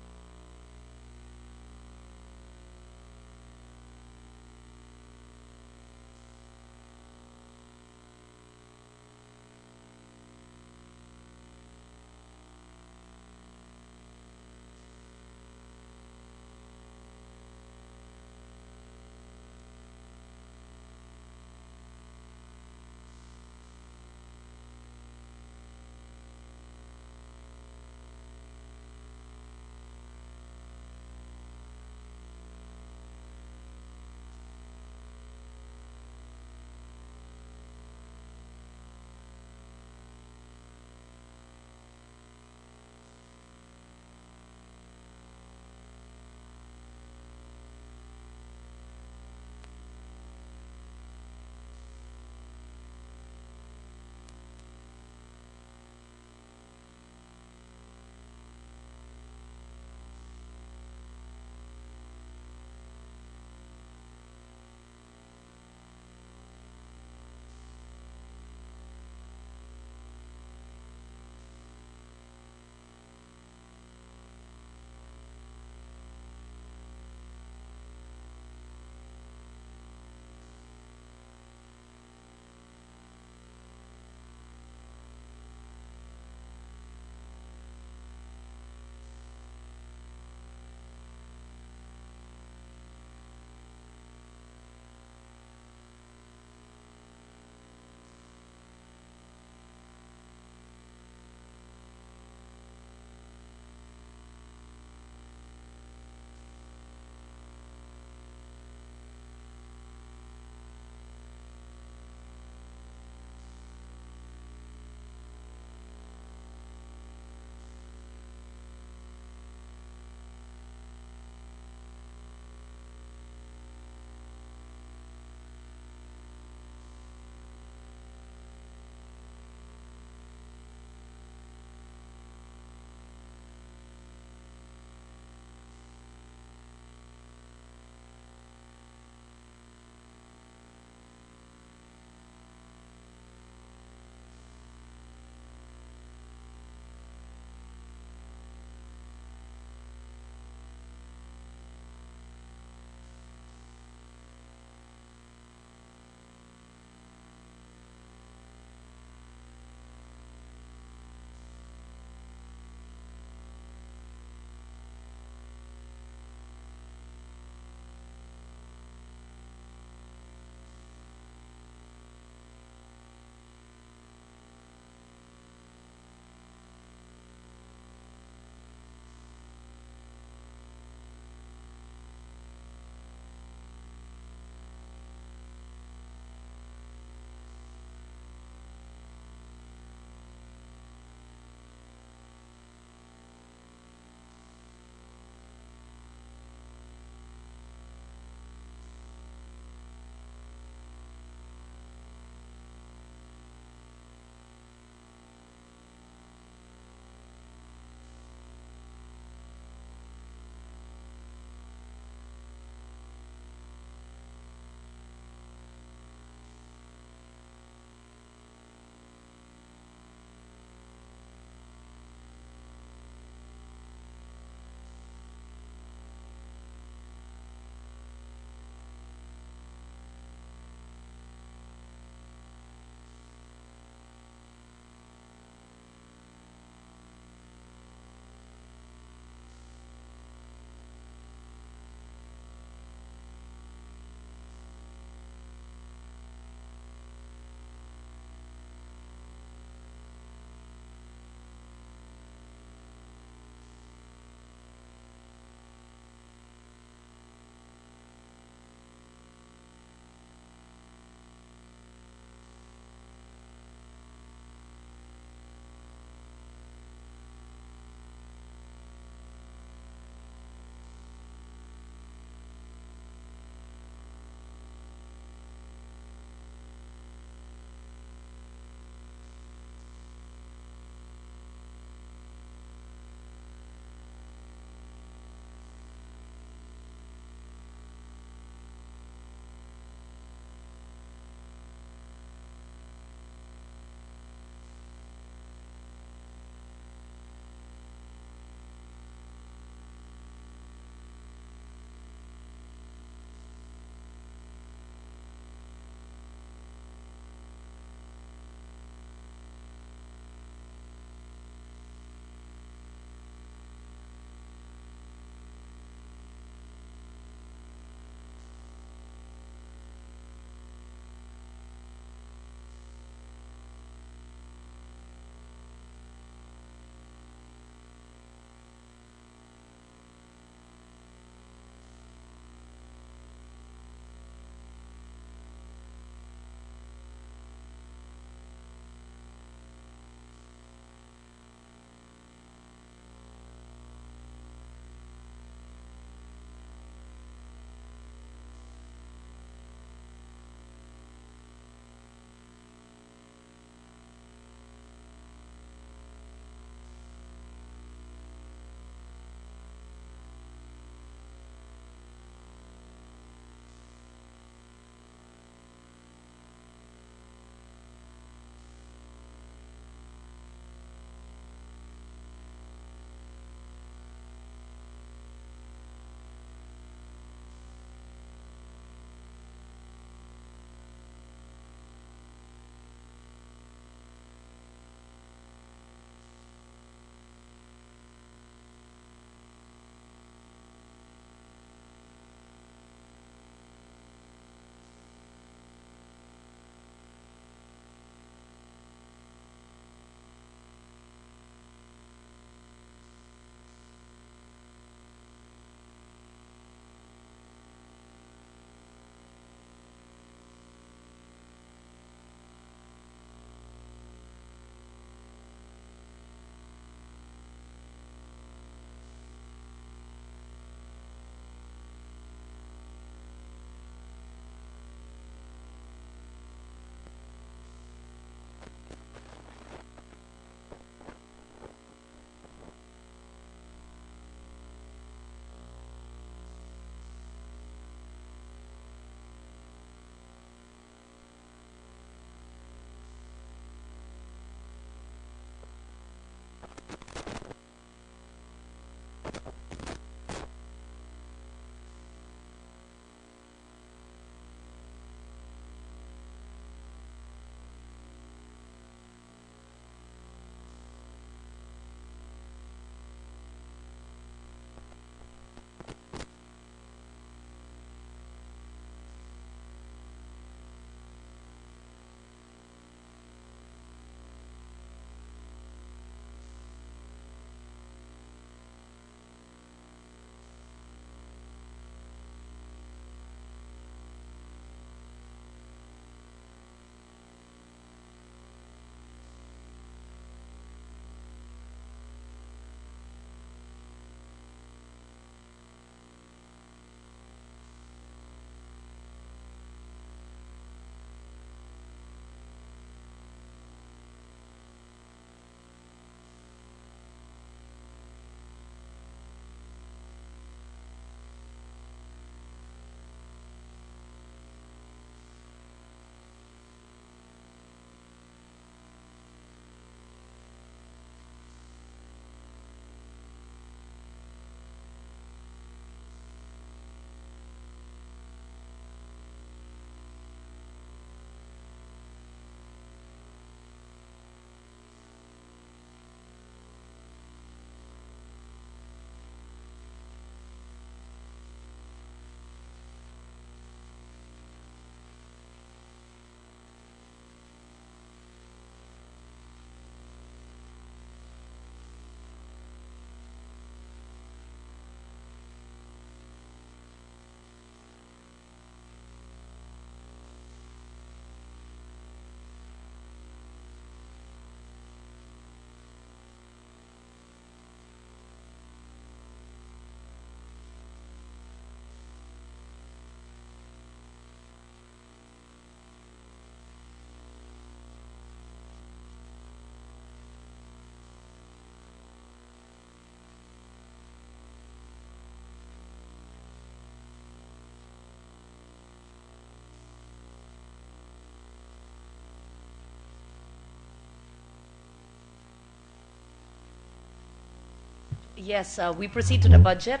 Yes, we proceed to the budget.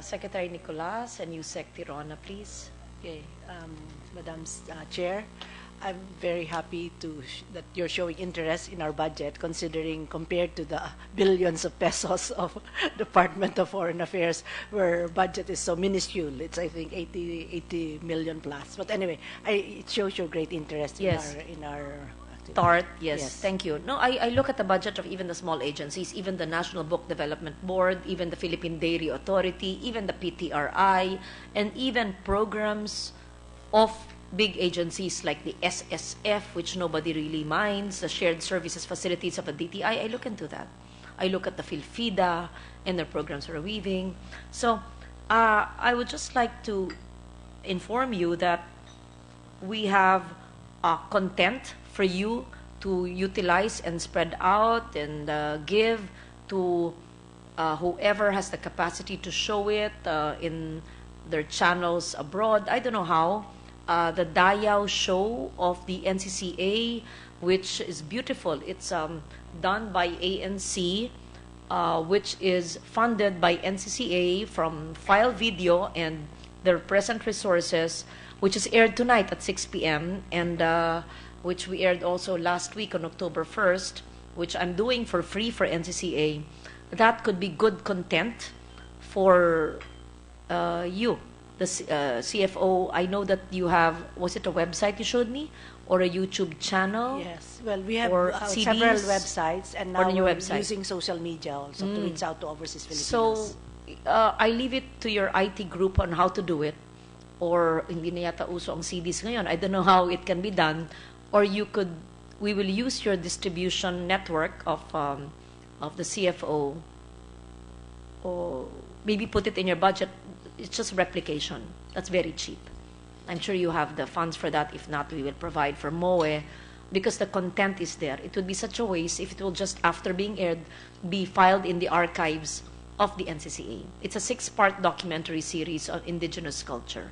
Secretary Nicolas and Yusek Tirona, please. Okay, Madam Chair, I'm very happy that you're showing interest in our budget, considering compared to the billions of pesos of Department of Foreign Affairs, where budget is so minuscule. It's, I think, 80 million plus. But anyway, it shows your great interest Yes. in our activity. TART, yes, Yes. thank you. No, I look at the budget of even the small agencies, even the National Book Development Board, even the Philippine Dairy Authority, even the PTRI, and even programs of big agencies like the SSF, which nobody really minds, the shared services facilities of the DTI. I look into that. I look at the PhilFida and their programs for weaving. So I would just like to inform you that we have content for you to utilize and spread out and give to whoever has the capacity to show it in their channels abroad. I don't know how. The Dayao show of the NCCA, which is beautiful. It's done by ANC, which is funded by NCCA from File Video and their present resources, which is aired tonight at 6 p.m. and which we aired also last week on October 1st, which I'm doing for free for NCCA. That could be good content for you, the CFO. I know that you have, was it a website you showed me or a YouTube channel? Yes, well, we have Or several CDs? websites, and Or now a new we're website? using social media also to reach out to overseas Filipinos. So, I leave it to your IT group on how to do it. Or hindi na yata uso ang CDs ngayon. I don't know how it can be done. Or we will use your distribution network of the CFO. Or maybe put it in your budget. It's just replication. That's very cheap. I'm sure you have the funds for that. If not, we will provide for MOE because the content is there. It would be such a waste if it will just, after being aired, be filed in the archives of the NCCA. It's a 6-part documentary series on indigenous culture.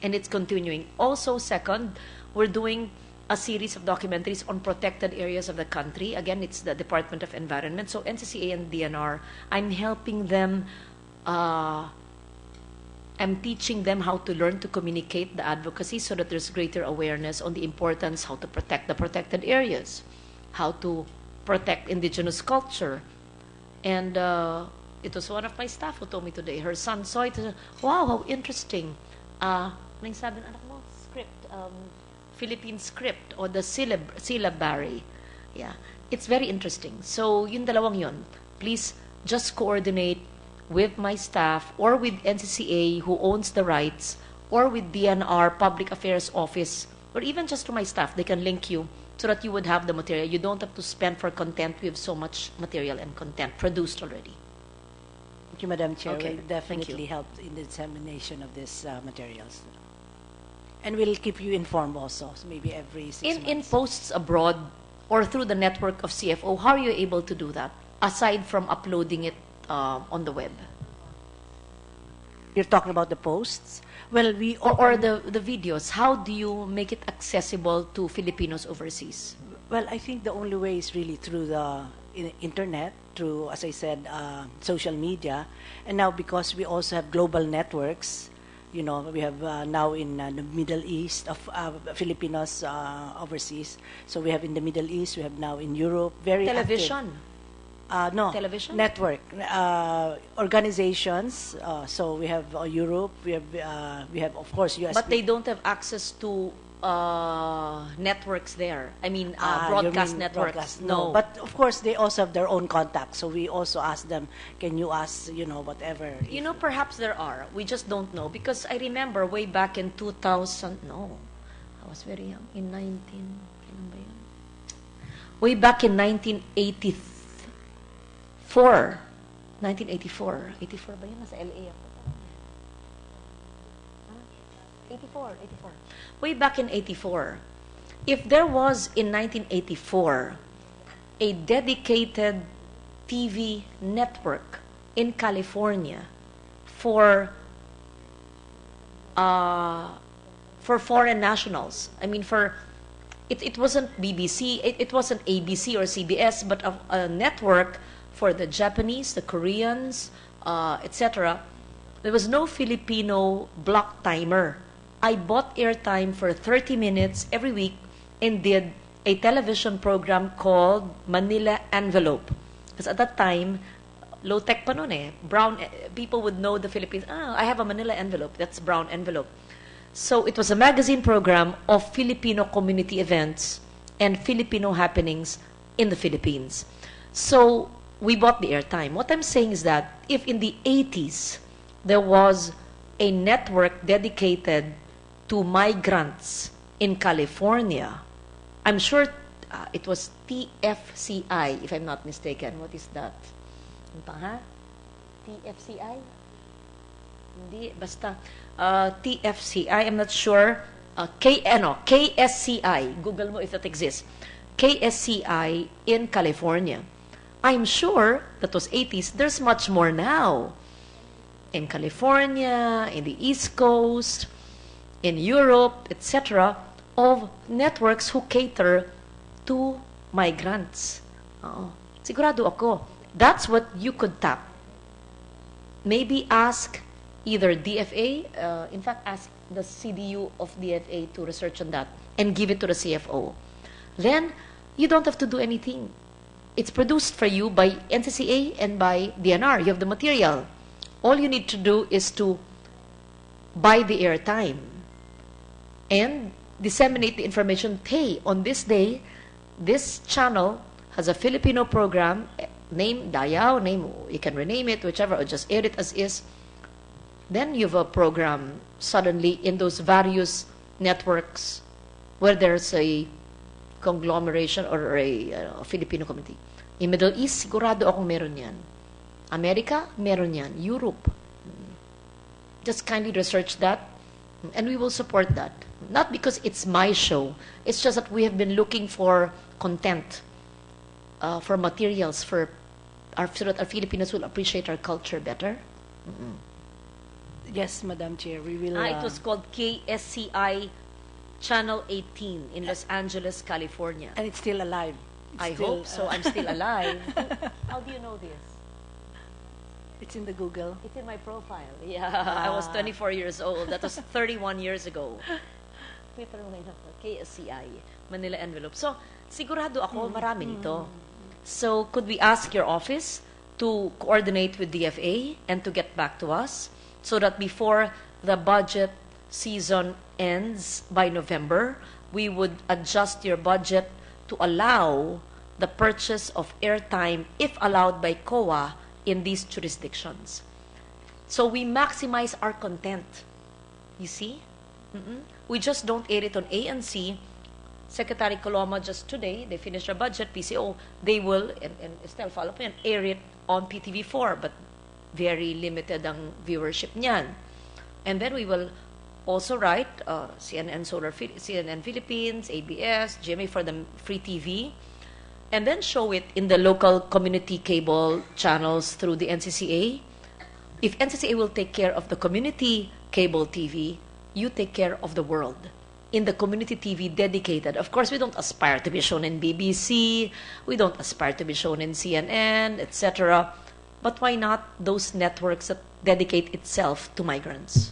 And it's continuing. Also, second, we're doing a series of documentaries on protected areas of the country. Again, it's the Department of Environment. So NCCA and DNR, I'm helping them. I'm teaching them how to learn to communicate the advocacy so that there's greater awareness on the importance, how to protect the protected areas, how to protect indigenous culture. And it was one of my staff who told me today, her son saw it, wow, how interesting. Anong sabi ng anak mo? Script, Philippine script or the syllabary. Yeah, it's very interesting. So, yung dalawang yun, please just coordinate with my staff or with NCCA who owns the rights or with DNR Public Affairs Office or even just to my staff. They can link you so that you would have the material. You don't have to spend for content. We have so much material and content produced already. Thank you, Madam Chair. Okay, Will thank definitely you. help in the dissemination of these materials. And we'll keep you informed also, so maybe every 6 months. In posts abroad or through the network of CFO, how are you able to do that, aside from uploading it on the web? You're talking about the posts? Well, we Or the videos, how do you make it accessible to Filipinos overseas? Well, I think the only way is really through the internet, through, as I said, social media. And now because we also have global networks, you know, we have now in the Middle East of Filipinos overseas. So we have in the Middle East, we have now in Europe, very Television. active. No, Television? network, organizations. So we have Europe, we have of course US. But they don't have access to networks there. I mean, You broadcast mean networks. broadcast? No. But of course, they also have their own contacts. So we also ask them, can you ask, you know, whatever. You know, perhaps there are. We just don't know. Because I remember way back in 2000, no, I was very young, in 19, kailan ba yun? Way back in 1984, 84 ba yun? Nasa LA ako. 84. Way back in 84, if there was in 1984 a dedicated TV network in California for foreign nationals, I mean it wasn't BBC, it wasn't ABC or CBS, but a network for the Japanese, the Koreans, etc. There was no Filipino block timer. I bought airtime for 30 minutes every week and did a television program called Manila Envelope. Because at that time, low-tech pa nun eh. Brown, people would know the Philippines. Ah, I have a Manila envelope. That's brown envelope. So it was a magazine program of Filipino community events and Filipino happenings in the Philippines. So we bought the airtime. What I'm saying is that if in the 80s there was a network dedicated to migrants in California, I'm sure it was TFCI, if I'm not mistaken. What is that? Ano pa, ha? TFCI? Hindi, basta. TFCI, I'm not sure. KSCI. Google mo if that exists. KSCI in California. I'm sure that was 80s. There's much more now. In California, in the East Coast, in Europe, etc., of networks who cater to migrants. Sigurado ako. That's what you could tap. Maybe ask either DFA, in fact, ask the CDU of DFA to research on that and give it to the CFO. Then, you don't have to do anything. It's produced for you by NCCA and by DNR. You have the material. All you need to do is to buy the airtime and disseminate the information. Hey, on this day, this channel has a Filipino program, name Dayao, name, you can rename it, whichever, or just air it as is. Then you have a program suddenly in those various networks where there's a conglomeration or a Filipino community. In Middle East, sigurado akong meron yan. America, meron yan. Europe. Just kindly research that and we will support that. Not because it's my show. It's just that we have been looking for content, for materials, so that our Filipinos will appreciate our culture better. Yes, Madam Chair, we will... It was called KSCI Channel 18 in Los Angeles, California. And it's still alive. I hope so. I'm still alive. How do you know this? It's in the Google. It's in my profile. Yeah, I was 24 years old. That was 31 years ago. KSCI, Manila Envelope. So, sigurado ako, marami nito. So, could we ask your office to coordinate with DFA and to get back to us so that before the budget season ends by November, we would adjust your budget to allow the purchase of airtime, if allowed by COA, in these jurisdictions. So we maximize our content. You see? We just don't air it on ANC. Secretary Coloma just today, they finished their budget, PCO, they will, and Estelle follow up and air it on PTV4, but very limited ang viewership niyan. And then we will also write CNN Philippines, ABS, GMA for the free TV, and then show it in the local community cable channels through the NCCA. If NCCA will take care of the community cable TV, you take care of the world. In the community TV dedicated. Of course, we don't aspire to be shown in BBC, we don't aspire to be shown in CNN, etc. But why not those networks that dedicate itself to migrants?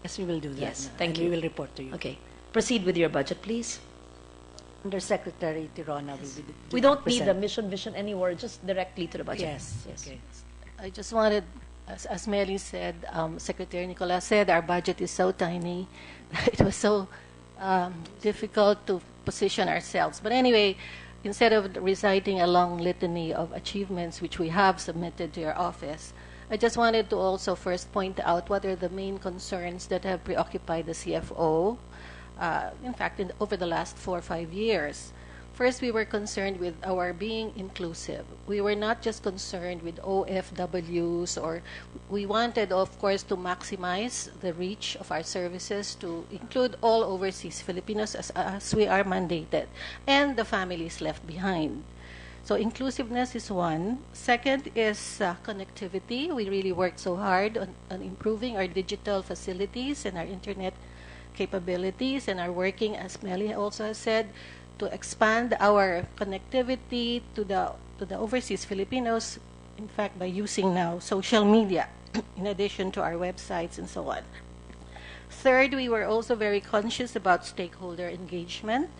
Yes, we will do that. Yes, thank you. We will report to you. Okay. Proceed with your budget, please. Undersecretary Tirona will be We don't need the present. mission vision anymore, just directly to the budget. Yes. Yes. Okay. I just wanted, as Mary said, Secretary Nicolas said, our budget is so tiny. It was so difficult to position ourselves. But anyway, instead of reciting a long litany of achievements which we have submitted to your office, I just wanted to also first point out what are the main concerns that have preoccupied the CFO, in fact, over the last 4 or 5 years. First, we were concerned with our being inclusive. We were not just concerned with OFWs, or we wanted, of course, to maximize the reach of our services to include all overseas Filipinos as we are mandated, and the families left behind. So inclusiveness is one. Second is connectivity. We really worked so hard on improving our digital facilities and our internet capabilities, and are working, as Melly also has said, to expand our connectivity to the the overseas Filipinos, in fact, by using now social media, in addition to our websites and so on. Third, we were also very conscious about stakeholder engagement.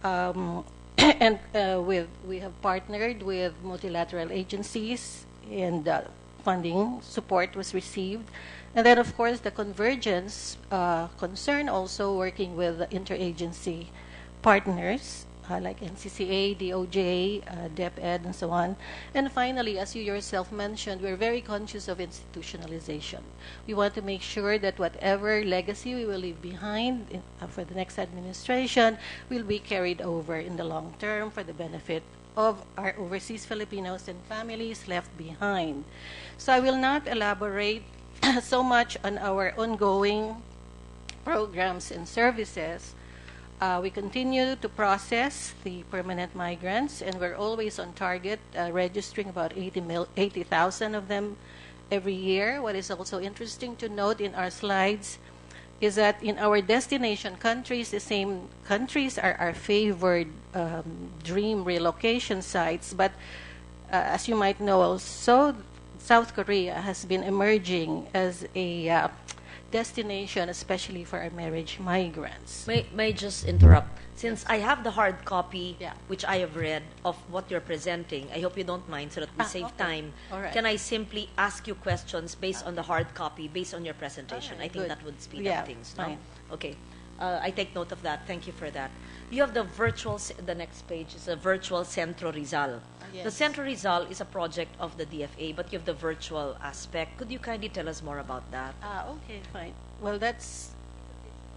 And we have partnered with multilateral agencies, and funding support was received. And then, of course, the convergence concern also working with interagency partners like NCCA, DOJ, DepEd, and so on. And finally, as you yourself mentioned, we're very conscious of institutionalization. We want to make sure that whatever legacy we will leave behind for the next administration will be carried over in the long term for the benefit of our overseas Filipinos and families left behind. So I will not elaborate so much on our ongoing programs and services. We continue to process the permanent migrants, and we're always on target, registering about 80,000 of them every year. What is also interesting to note in our slides is that in our destination countries, the same countries are our favored dream relocation sites, but as you might know also, South Korea has been emerging as a destination, especially for our marriage migrants. May I just interrupt? Since I have the hard copy, Yeah. which I have read, of what you're presenting, I hope you don't mind so that we save okay. time. All right. Can I simply ask you questions based on the hard copy, based on your presentation? All right, I think good. that would speed Yeah, up things. No? fine. Okay. I take note of that. Thank you for that. You have the virtual, the next page is a virtual Centro Rizal. The Yes. Centro Rizal is a project of the DFA, but you have the virtual aspect. Could you kindly tell us more about that Okay, fine. Well, that's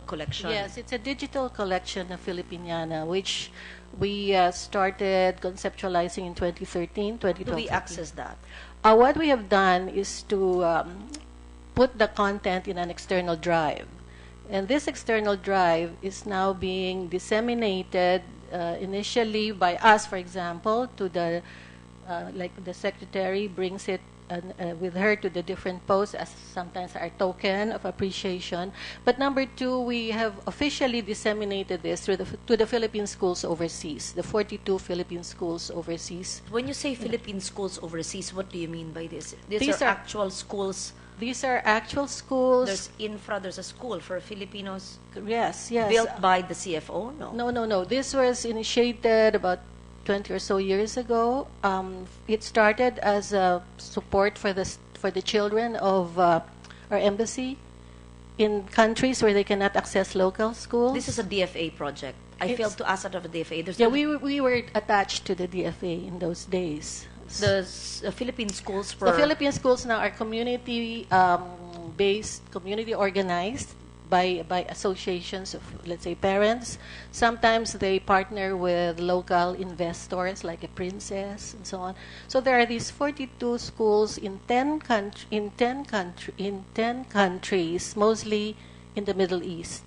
collection? yes, it's a digital collection of Filipiniana, which we started conceptualizing in 2013, 2012. Do we access that? What we have done is to put the content in an external drive. And this external drive is now being disseminated initially by us, for example, to the, like the secretary brings it with her to the different posts as sometimes our token of appreciation. But number two, we have officially disseminated this to the Philippine schools overseas, the 42 Philippine schools overseas. When you say Philippine schools overseas, what do you mean by this? These These are are- actual schools. These are actual schools. There's infra, there's a school for Filipinos Yes, yes. built by the CFO? No. No. This was initiated about 20 or so years ago. It started as a support for the children of our embassy in countries where they cannot access local schools. This is a DFA project. I It's- failed to ask that of a DFA. There's yeah, no- we were attached to the DFA in those days. the Philippine schools for... The Philippine schools now are community based, community organized by associations of, let's say, parents. Sometimes they partner with local investors like a Princess and so on. So there are these 42 schools in 10 countries, mostly in the Middle East.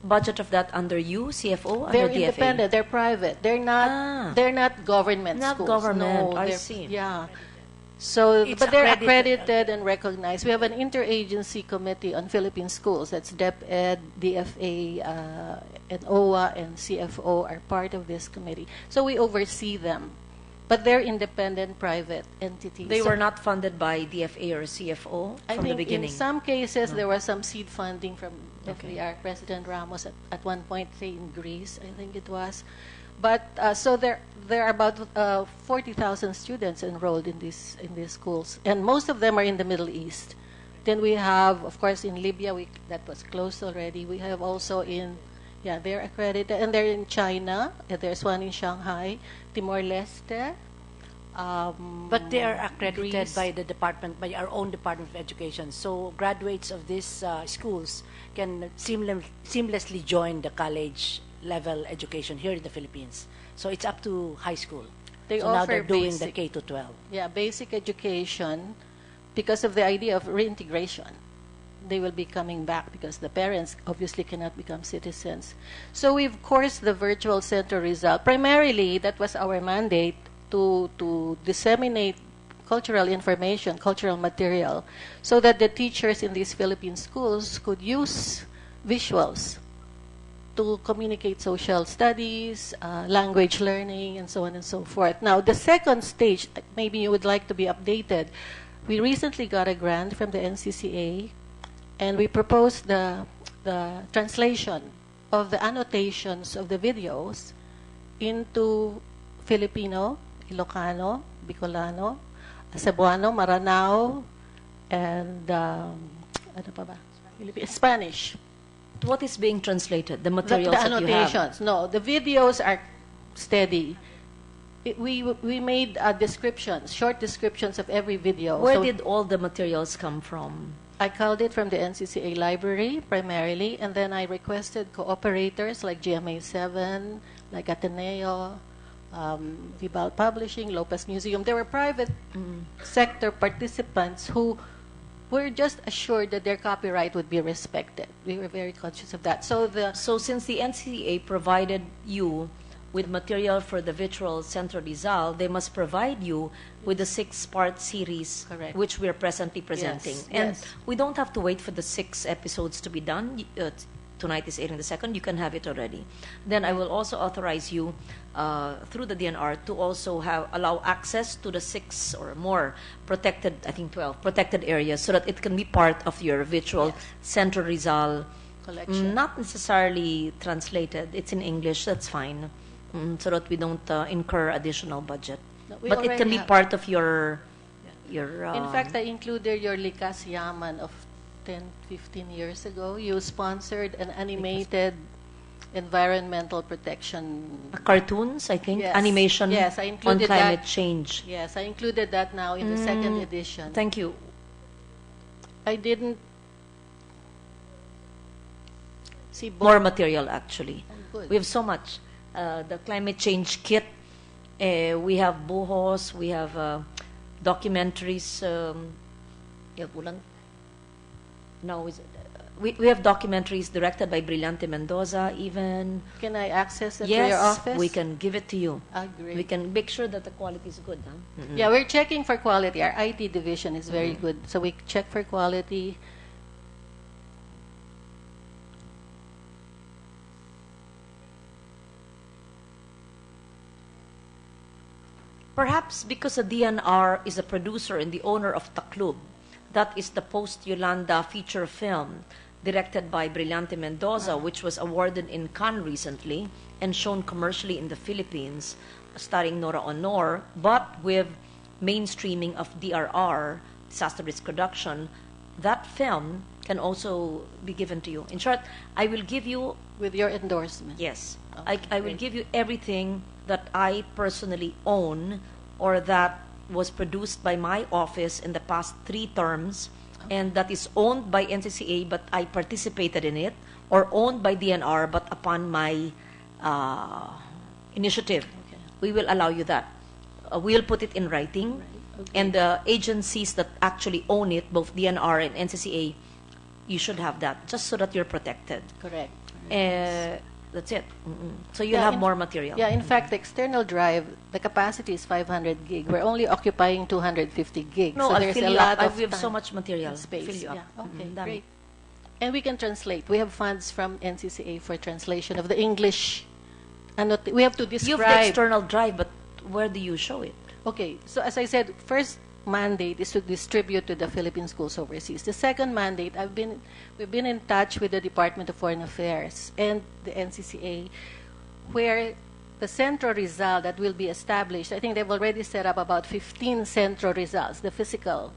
budget of that under you, CFO, They're under DFA? independent. They're private. They're not. Ah. They're not government Not schools. government. No, I they're- see. Yeah. So, It's but they're accredited. accredited and recognized. We have an interagency committee on Philippine schools. That's DepEd, DFA, and OWA and CFO are part of this committee. So we oversee them, but they're independent private entities. They So were not funded by DFA or CFO I from the think beginning. in some cases there was some seed funding from Okay. FDR, President Ramos at one point, say in Greece, I think it was. But so there are about 40,000 students enrolled in these schools, and most of them are in the Middle East. Then we have, of course, in Libya, that was closed already. We have also they're accredited, and they're in China. There's one in Shanghai, Timor-Leste. But they are accredited Greece. by our own Department of Education. So graduates of these schools can seamlessly join the college level education here in the Philippines. So it's up to high school. They so now offer they're doing the basic- K to 12. Yeah, basic education, because of the idea of reintegration. They will be coming back because the parents obviously cannot become citizens. So we've coursed the virtual center result. Primarily, that was our mandate to disseminate cultural information, cultural material, so that the teachers in these Philippine schools could use visuals to communicate social studies, language learning, and so on and so forth. Now, the second stage, maybe you would like to be updated. We recently got a grant from the NCCA, and we proposed the translation of the annotations of the videos into Filipino, Ilocano, Bicolano, Cebuano, Maranao, and ano pa ba? Spanish. What is being translated? The The materials that you have? annotations. No, the videos are steady. We made descriptions, short descriptions of every video. Where So did all the materials come from? I culled it from the NCCA library primarily, and then I requested cooperators like GMA7, like Ateneo, Vibal Publishing, Lopez Museum. There were private sector participants who were just assured that their copyright would be respected. We were very conscious of that. So So since the NCCA provided you with material for the virtual Centro Rizal, they must provide you with the 6-part series, Correct. which we are presently presenting. Yes, And yes. we don't have to wait for the 6 episodes to be done. Tonight is airing the 2nd. You can have it already. Then I will also authorize you through the DNR to also allow access to the 6 or more protected, I think 12, protected areas so that it can be part of your virtual Yes. Centro Rizal. collection. Not necessarily translated. It's in English. That's fine. So that we don't incur additional budget. No, we But it can already be have- part of your. In fact, I included your Likas Yaman of 10, 15 years ago. You sponsored an animated environmental protection. cartoons, I think, Yes. animation Yes, I on included climate that. change. Yes, I included that now in the second edition. Thank you. I didn't see More material, actually. good. We have so much. The climate change kit. We have buhos. We have documentaries. No, we have documentaries directed by Brillante Mendoza. Even Can I access it to your yes, office? we can give it to you. Agree. We can make sure that the quality is good. Huh? Yeah, we're checking for quality. Our IT division is very good. So we check for quality. Perhaps because the DNR is a producer and the owner of Taklub, that is the post-Yolanda feature film directed by Brillante Mendoza, which was awarded in Cannes recently and shown commercially in the Philippines, starring Nora Honor, but with mainstreaming of DRR, disaster risk reduction. That film can also be given to you. In short, I will give you, With your endorsement. yes, Okay, I will great. give you everything that I personally own or that was produced by my office in the past 3 terms, and that is owned by NCCA but I participated in it, or owned by DNR but upon my initiative. Okay. We will allow you that. We'll put it in writing, Okay. and the agencies that actually own it, both DNR and NCCA, you should have that, just so that you're protected. Correct. That's it. So you'll Yeah, have in- more material. Yeah, in fact, the external drive, the capacity is 500 gig. We're only occupying 250 gig. No, so I'll there's fill a you lot up. of We have so time much material. and space. Fill you up. Yeah, okay, Dami. great. And we can translate. We have funds from NCCA for translation of the English. We have to You have the describe. external drive, but where do you show it? Okay, so as I said, first mandate is to distribute to the Philippine schools overseas. The second mandate, we've been in touch with the Department of Foreign Affairs and the NCCA, where the Centro Rizal that will be established, I think they've already set up about 15 Centro Rizals, the physical,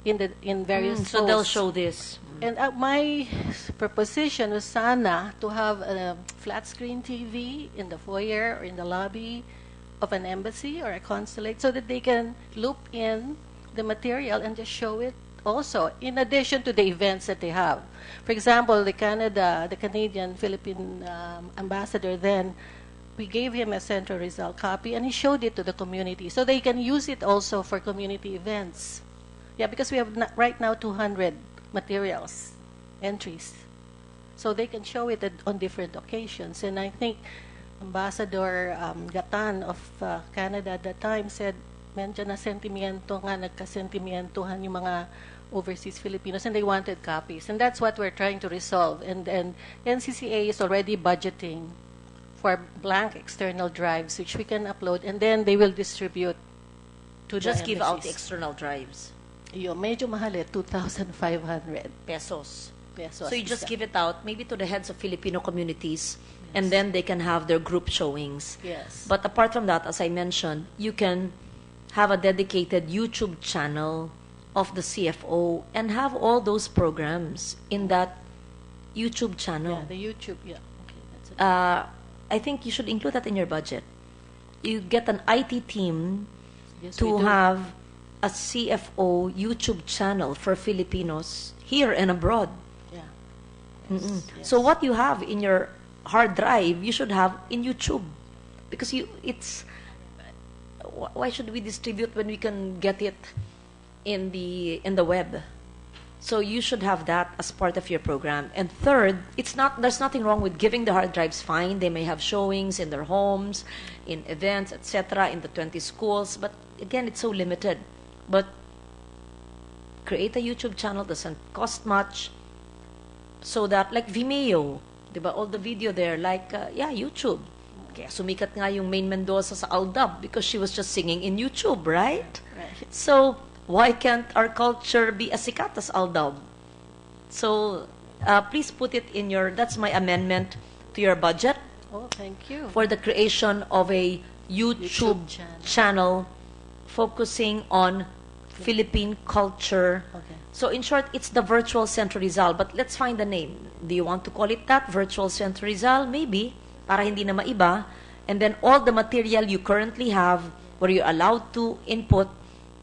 in various So they'll schools. show this. And my proposition was sana to have a flat screen TV in the foyer or in the lobby of an embassy or a consulate so that they can loop in the material and just show it also, in addition to the events that they have. For example, the Canadian Philippine ambassador then, we gave him a Centro Rizal copy and he showed it to the community so they can use it also for community events. Yeah, because we have right now 200 materials, entries. So they can show it on different occasions. And I think Ambassador Gatan of Canada at that time said, medyo na sentimiento nga, nagkasentimientohan yung mga overseas Filipinos, and they wanted copies. And that's what we're trying to resolve. And NCCA is already budgeting for blank external drives, which we can upload, and then they will distribute to Just the give out the embassies. external drives. Yung medyo mahal 2,500 Pesos. pesos. So you just isa. give it out maybe to the heads of Filipino communities, and then they can have their group showings. Yes. But apart from that, as I mentioned, you can have a dedicated YouTube channel of the CFO and have all those programs in that YouTube channel. Yeah, the YouTube, yeah. Okay, that's it. I think you should include that in your budget. You get an IT team Yes, we to do. have a CFO YouTube channel for Filipinos here and abroad. Yeah. Mm-mm. Yes. So what you have in your hard drive, you should have in YouTube, because why should we distribute when we can get it in the web? So you should have that as part of your program. And third, there's nothing wrong with giving the hard drives. Fine, they may have showings in their homes, in events, etc., in the 20 schools, but again, it's so limited. But create a YouTube channel, doesn't cost much, so that, like Vimeo, diba, all the video there, like, YouTube. Kaya sumikat nga yung Main Mendoza sa Aldab because she was just singing in YouTube, right? Right. So, why can't our culture be as sikat as Aldab? So, please put it in that's my amendment to your budget Oh, thank you. for the creation of a YouTube YouTube channel. channel focusing on Philippine culture. Okay. So in short, it's the Virtual Centro Rizal, but let's find the name. Do you want to call it that? Virtual Centro Rizal? Maybe, para hindi na maiba. And then all the material you currently have, where you're allowed to input,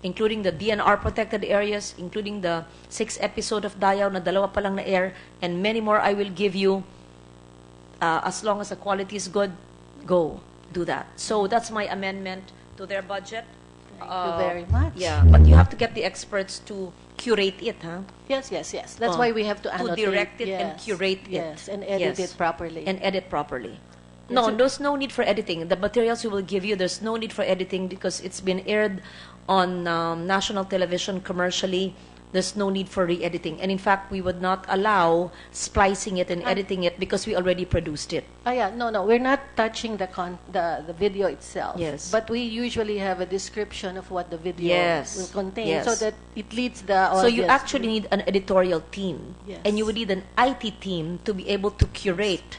including the DNR protected areas, including the 6th episode of Dayaw na dalawa pa lang na air, and many more I will give you. As long as the quality is good, go do that. So that's my amendment to their budget. Thank you very much. Yeah, but you have to get the experts to curate it, huh? Yes, yes, yes. That's Oh, why we have to to annotate. direct it and Yes, curate it. Yes, and edit Yes. it properly. And edit properly. Yes, No, sir. there's no need for editing. The materials we will give you, there's no need for editing because it's been aired on national television commercially. There's no need for re-editing. And in fact, we would not allow splicing it and editing it because we already produced it. Yeah, no, we're not touching the video itself. Yes. But we usually have a description of what the video Yes. will contain, Yes. so that it leads the audience. So you actually need an editorial team. Yes. And you would need an IT team to be able to curate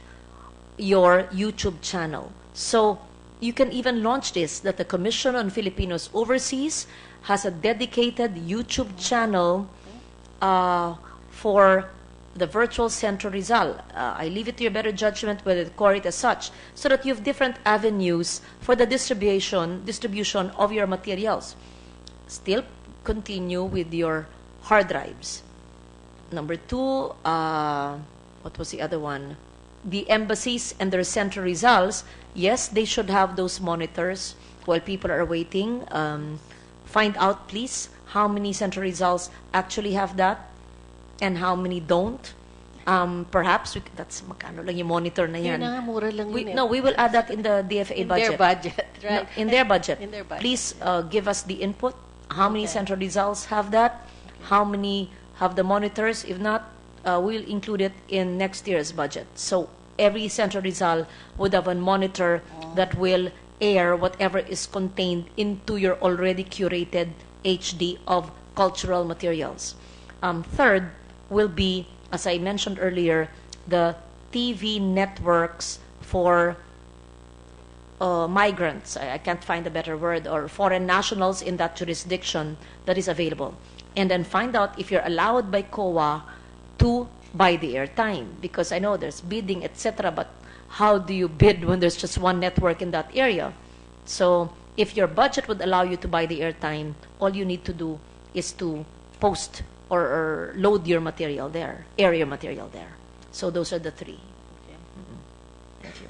your YouTube channel. So you can even launch this, that the Commission on Filipinos Overseas has a dedicated YouTube channel for the Virtual Centro Rizal. I leave it to your better judgment whether to call it as such, so that you have different avenues for the distribution of your materials. Still continue with your hard drives. Number two, what was the other one? The embassies and their Centro Rizals, yes, they should have those monitors while people are waiting. Find out, please, how many Centro Rizals actually have that and how many don't. Perhaps, that's magkano lang yung monitor na Yun yan. na nga, mura lang yun eh. No, we will add that in the DFA in budget. their budget, right? No, in their budget. In their budget. Please give us the input. How many Okay. Central Rizals have that? How many have the monitors? If not, we'll include it in next year's budget. So every Central Rizal would have a monitor that will air whatever is contained into your already curated HD of cultural materials. Third will be, as I mentioned earlier, the TV networks for migrants. I can't find a better word, or foreign nationals in that jurisdiction that is available. And then find out if you're allowed by COA to buy the airtime, because I know there's bidding, etc., but how do you bid when there's just one network in that area? So if your budget would allow you to buy the airtime, all you need to do is to post or load your material there, air your material there. So those are the three. Thank you.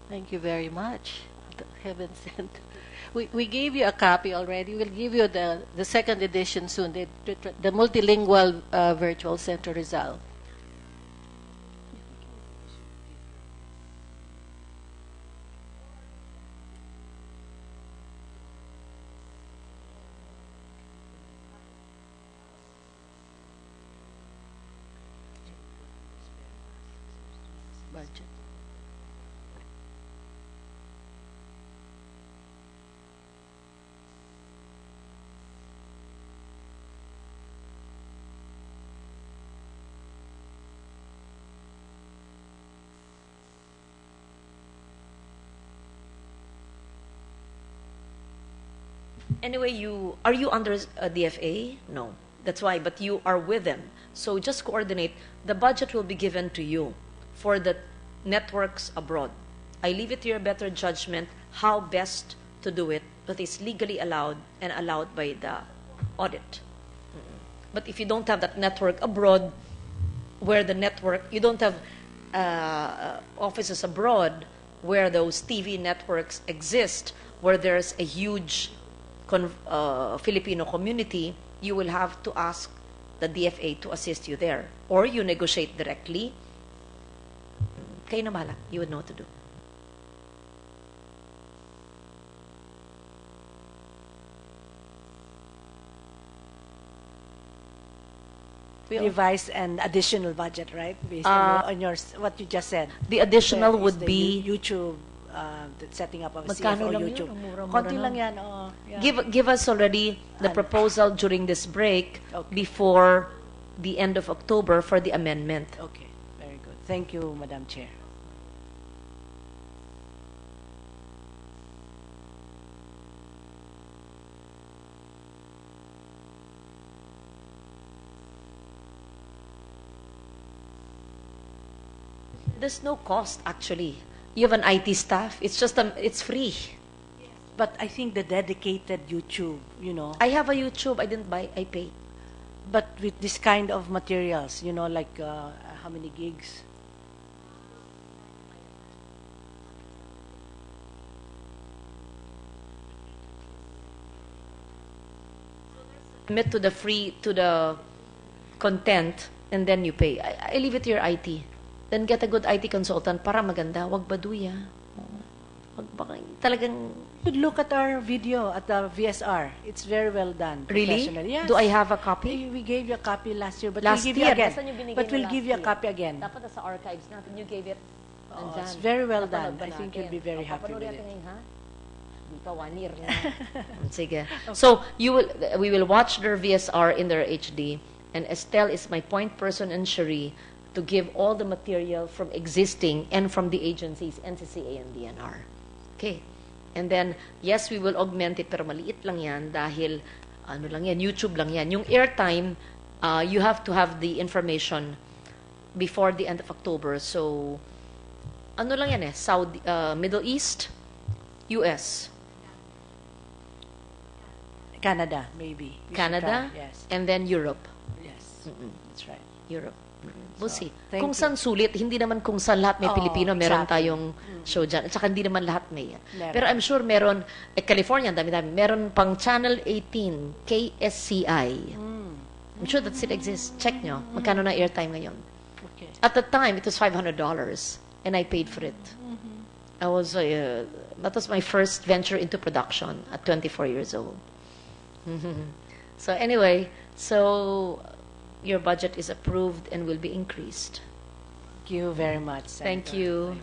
Thank you very much. Heaven sent. We gave you a copy already. We'll give you the second edition soon, the multilingual Virtual Centro Rizal. budget. Anyway, are you under a DFA? No. That's why, but you are with them. So just coordinate. The budget will be given to you for the networks abroad. I leave it to your better judgment how best to do it, but it's legally allowed and allowed by the audit. But if you don't have that network abroad, where the network, you don't have offices abroad where those TV networks exist, where there's a huge Filipino community, you will have to ask the DFA to assist you there. Or you negotiate directly. Kayo na bahala. You would know what to do. Revise an additional budget, right? Based on your what you just said. The additional There is would the be... YouTube, the setting up of a Magkano CFO lang yun? YouTube. Ang mura-mura Konti lang. lang yan. Oo, yeah. Give us already the Ano? proposal during this break Okay. before the end of October for the amendment. Okay, very good. Thank you, Madam Chair. There's no cost actually. You have an IT staff. It's just it's free. But I think the dedicated YouTube, I have a YouTube. I didn't buy. I paid. but with this kind of materials, like how many gigs? Commit to the content, and then you pay. I leave it to your IT. Then get a good IT consultant para maganda. Wag baduya. Wag baka talagang... You should look at our video at the VSR. It's very well done. Really? Professional. Yes. Do I have a copy? We gave you a copy last year, but Last we'll give year. you again. Nasaan yung binigay But niyo we'll last give you a year? copy again. Dapat sa archives natin. You gave it. Oh, Nandyan. it's very well Napanood done. ba I think natin? you'll be very happy with Papanoorin it. natin ngayon, ha? Di pa 1 year na. Sige. So, we will watch their VSR in their HD, and Estelle is my point person and Cherie to give all the material from existing and from the agencies, NCCA and DNR. Okay. And then, yes, we will augment it, pero maliit lang yan dahil, ano lang yan, YouTube lang yan. Yung airtime, you have to have the information before the end of October. So, ano lang yan Saudi, Middle East, US, Canada, maybe. We should Canada, try. Yes. and then Europe. Yes. That's right. Europe. We'll see. thank Kung you. saan sulit, hindi naman kung saan lahat may Oo, Pilipino, meron exactly. tayong show dyan. At saka hindi naman lahat may yan. Meron. Pero I'm sure meron, California, ang dami-dami. Meron pang Channel 18, KSCI. I'm sure that still exists. Check nyo. Magkano na airtime ngayon? Okay. At the time, it was $500, and I paid for it. I was, that was my first venture into production at 24 years old. So anyway, so your budget is approved and will be increased. Thank you very much. Thank Senator. you.